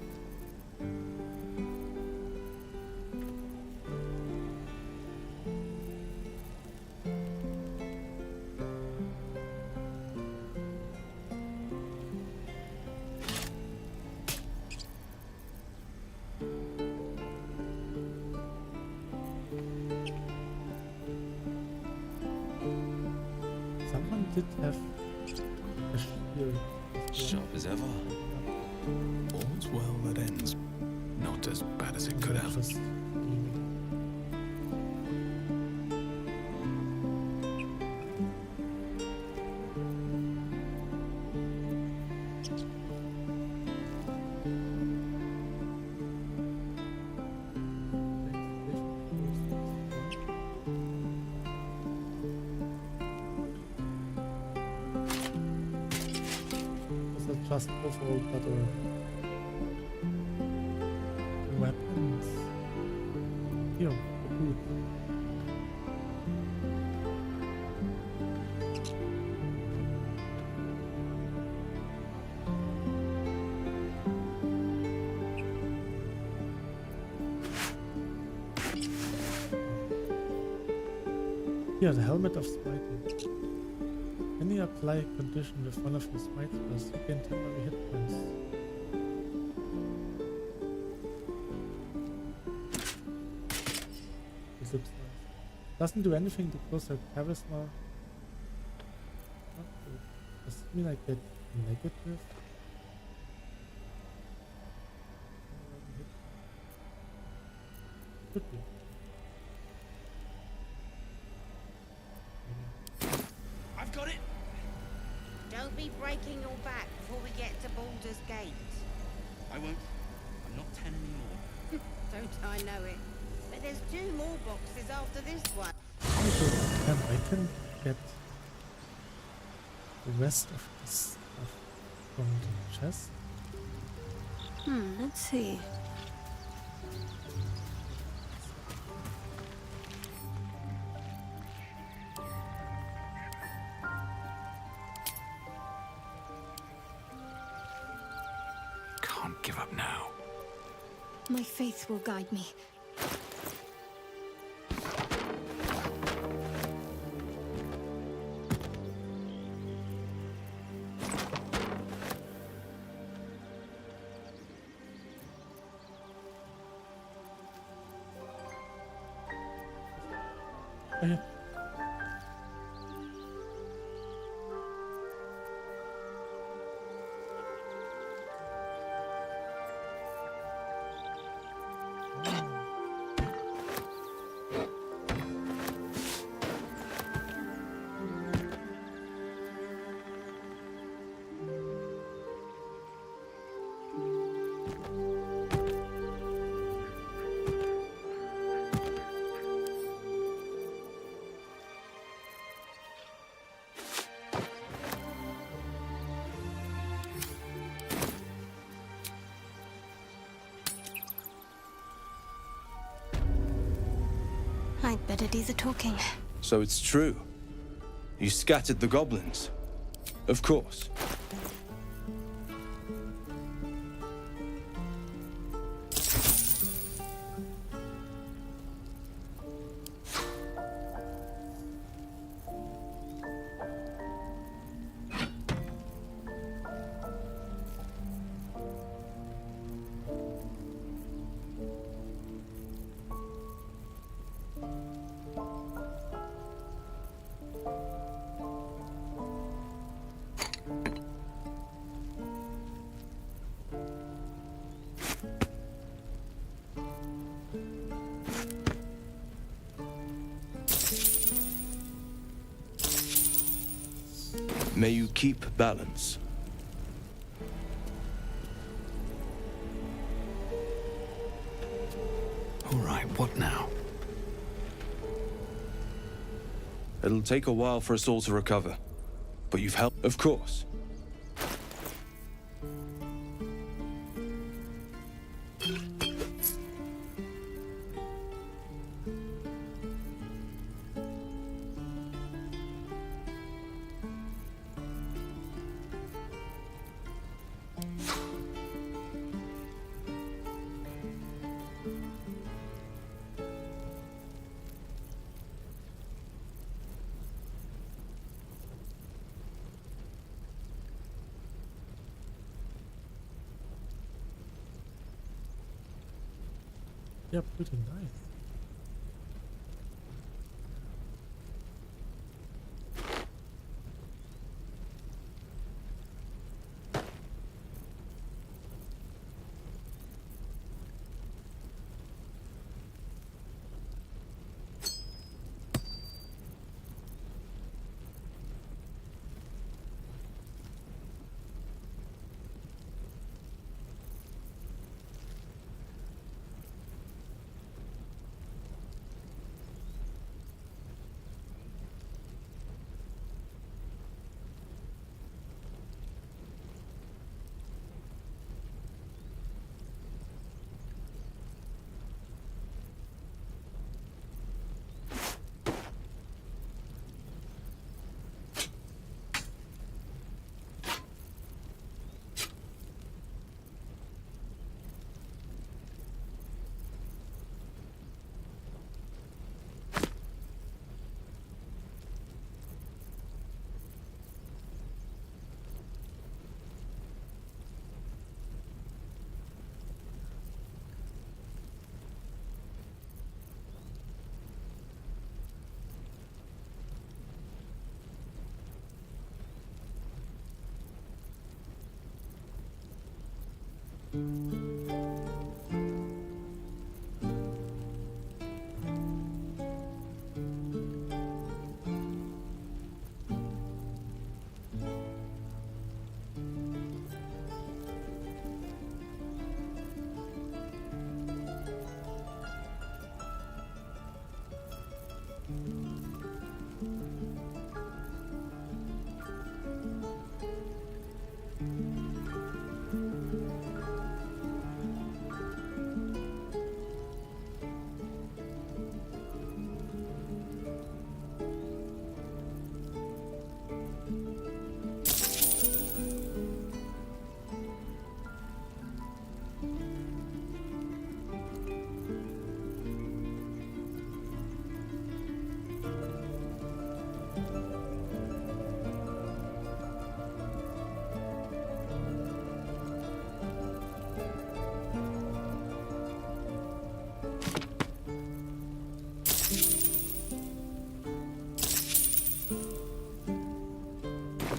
Someone did have a shield. Sharp as ever. All's well that ends. Not as bad as it could have. Just overall better weapons. Here, the boot. Here, the helmet of smiting. When you apply a condition with one of your smite spells, you gain temporary hit points. This looks nice. Doesn't do anything to close her charisma. Not good. Does it mean I get negative? Could be. I've got it! Don't be breaking your back before we get to Baldur's Gate. I won't. I'm not 10 anymore. Don't I know it? But there's 2 more boxes after this one. I can get the rest of this stuff from the chest. Let's see. Can't give up now. My faith will guide me. Oh, yeah. I'd better do the talking. So it's true. You scattered the goblins. Of course. May you keep balance. All right, what now? It'll take a while for us all to recover. But you've helped, of course. they're pretty nice.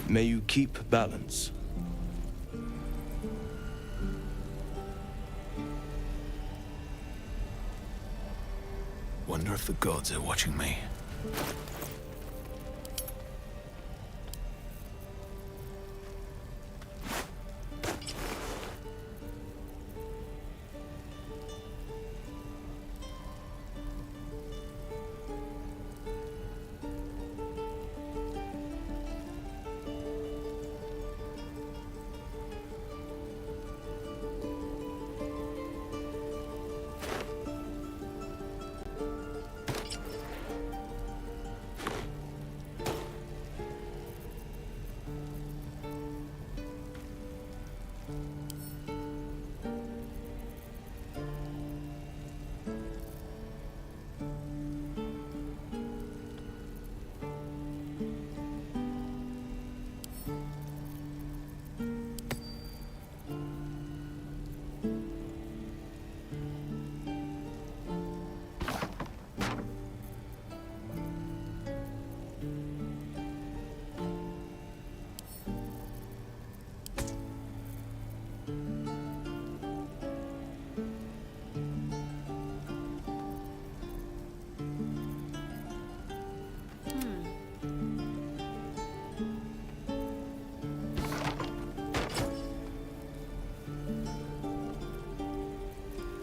May you keep balance. Wonder if the gods are watching me.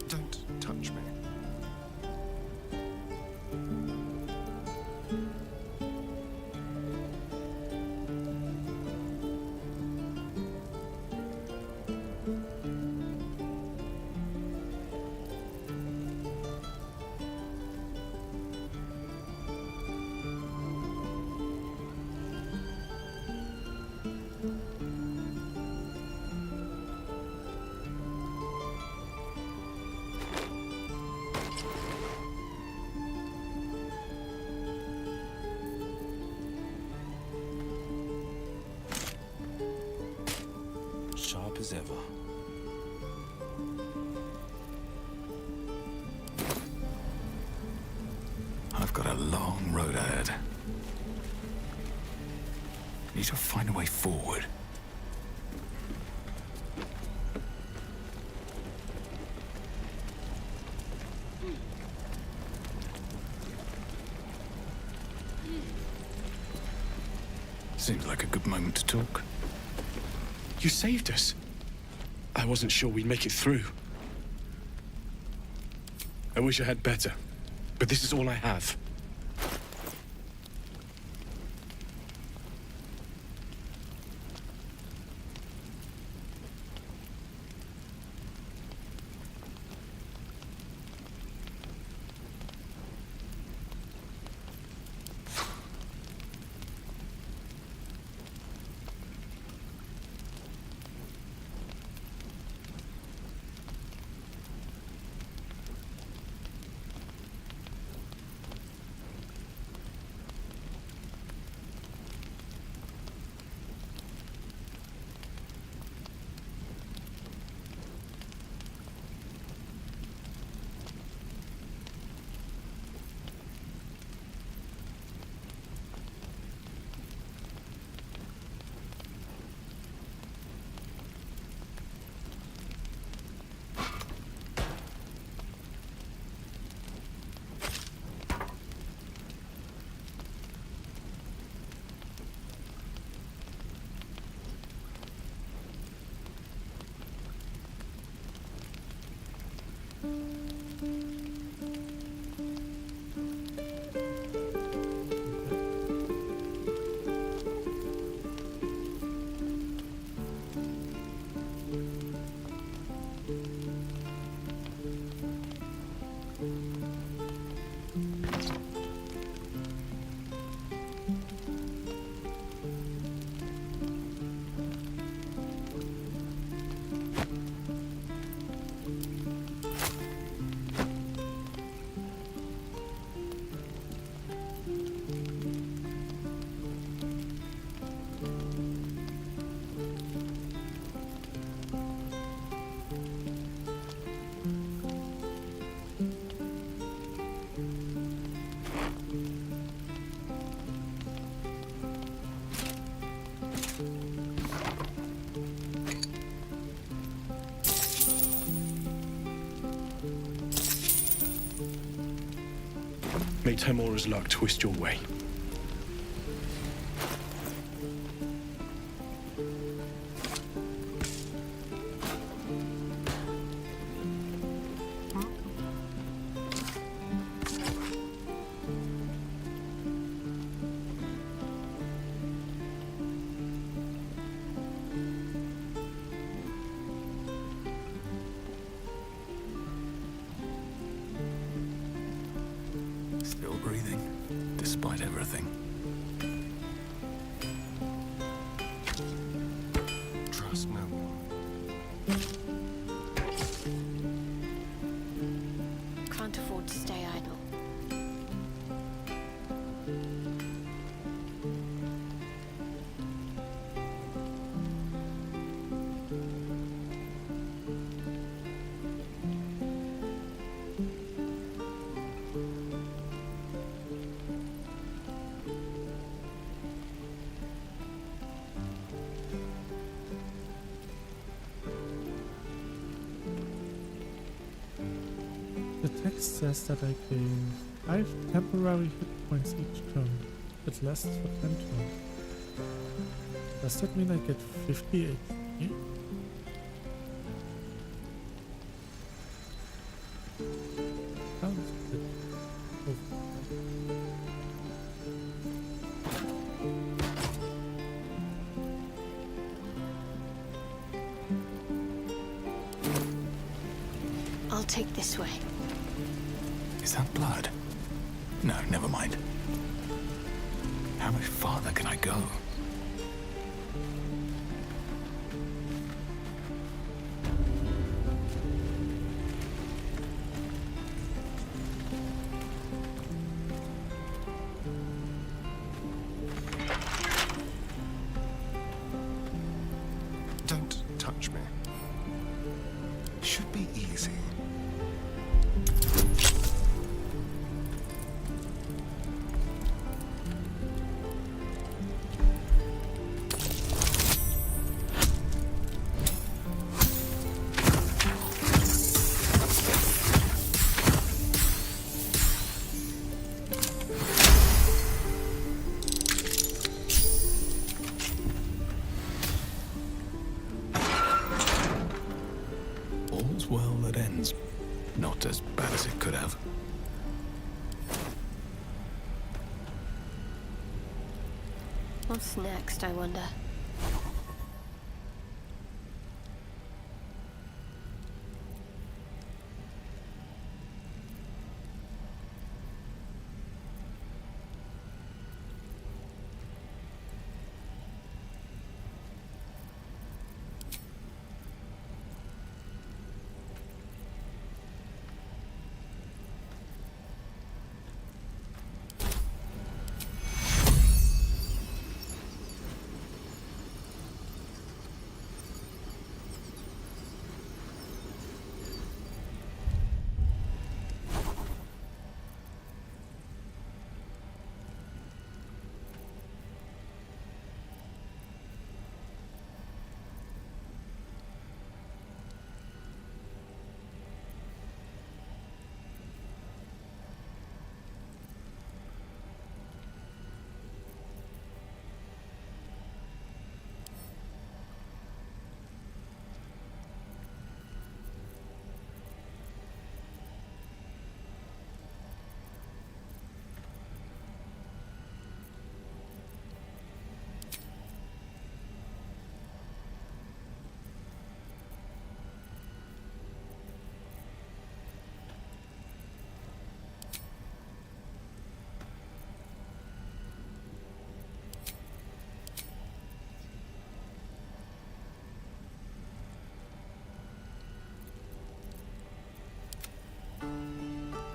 Don't touch me. Sharp as ever. long road ahead. Need to find a way forward. Seems like a good moment to talk. You saved us. I wasn't sure we'd make it through. I wish I had better, but this is all I have. May Temora's luck twist your way. Still breathing, despite everything. Trust no one. Can't afford to stay idle. The text says that I gain 5 temporary hit points each turn. It lasts for 10 turns. Does that mean I get 50 HP? Sounds a bit over. I'll take this way. Is that blood? No, never mind. How much farther can I go? Don't touch me. Should be easy. All's well that ends not as bad as it could have. What's next, I wonder?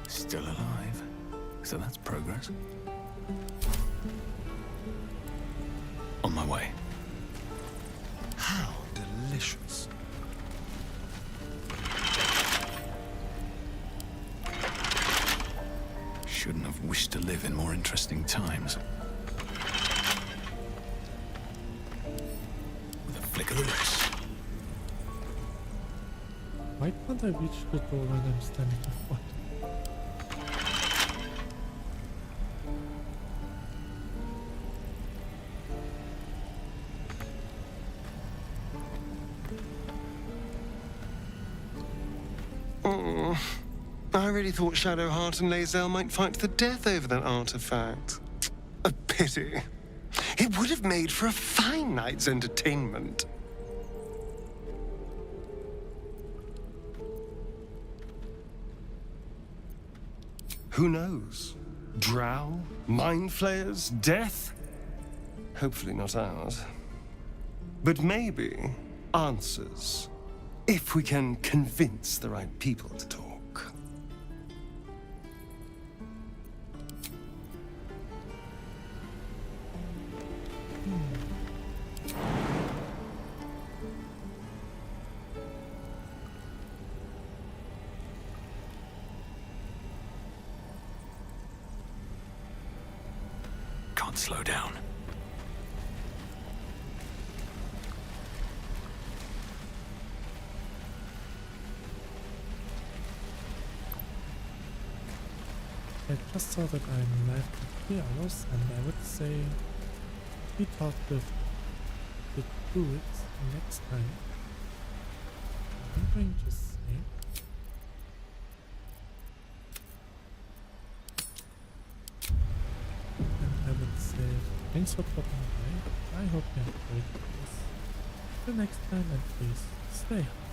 Still alive. So that's progress. On my way. How delicious. Shouldn't have wished to live in more interesting times. With a flick of the wrist. Why can't I reach the door when I'm standing before it? I really thought Shadowheart and Lae'zel might fight to the death over that artifact. A pity. It would have made for a fine night's entertainment. Who knows? Drow? Mind flayers? Death? Hopefully not ours. But maybe answers. If we can convince the right people to talk. Can't slow down. I just saw that I'm live for 3 hours, and I would say we talk with the druids next time. I'm going to say and I would say thanks for dropping by. I hope you enjoyed this. Till next time, and please stay high.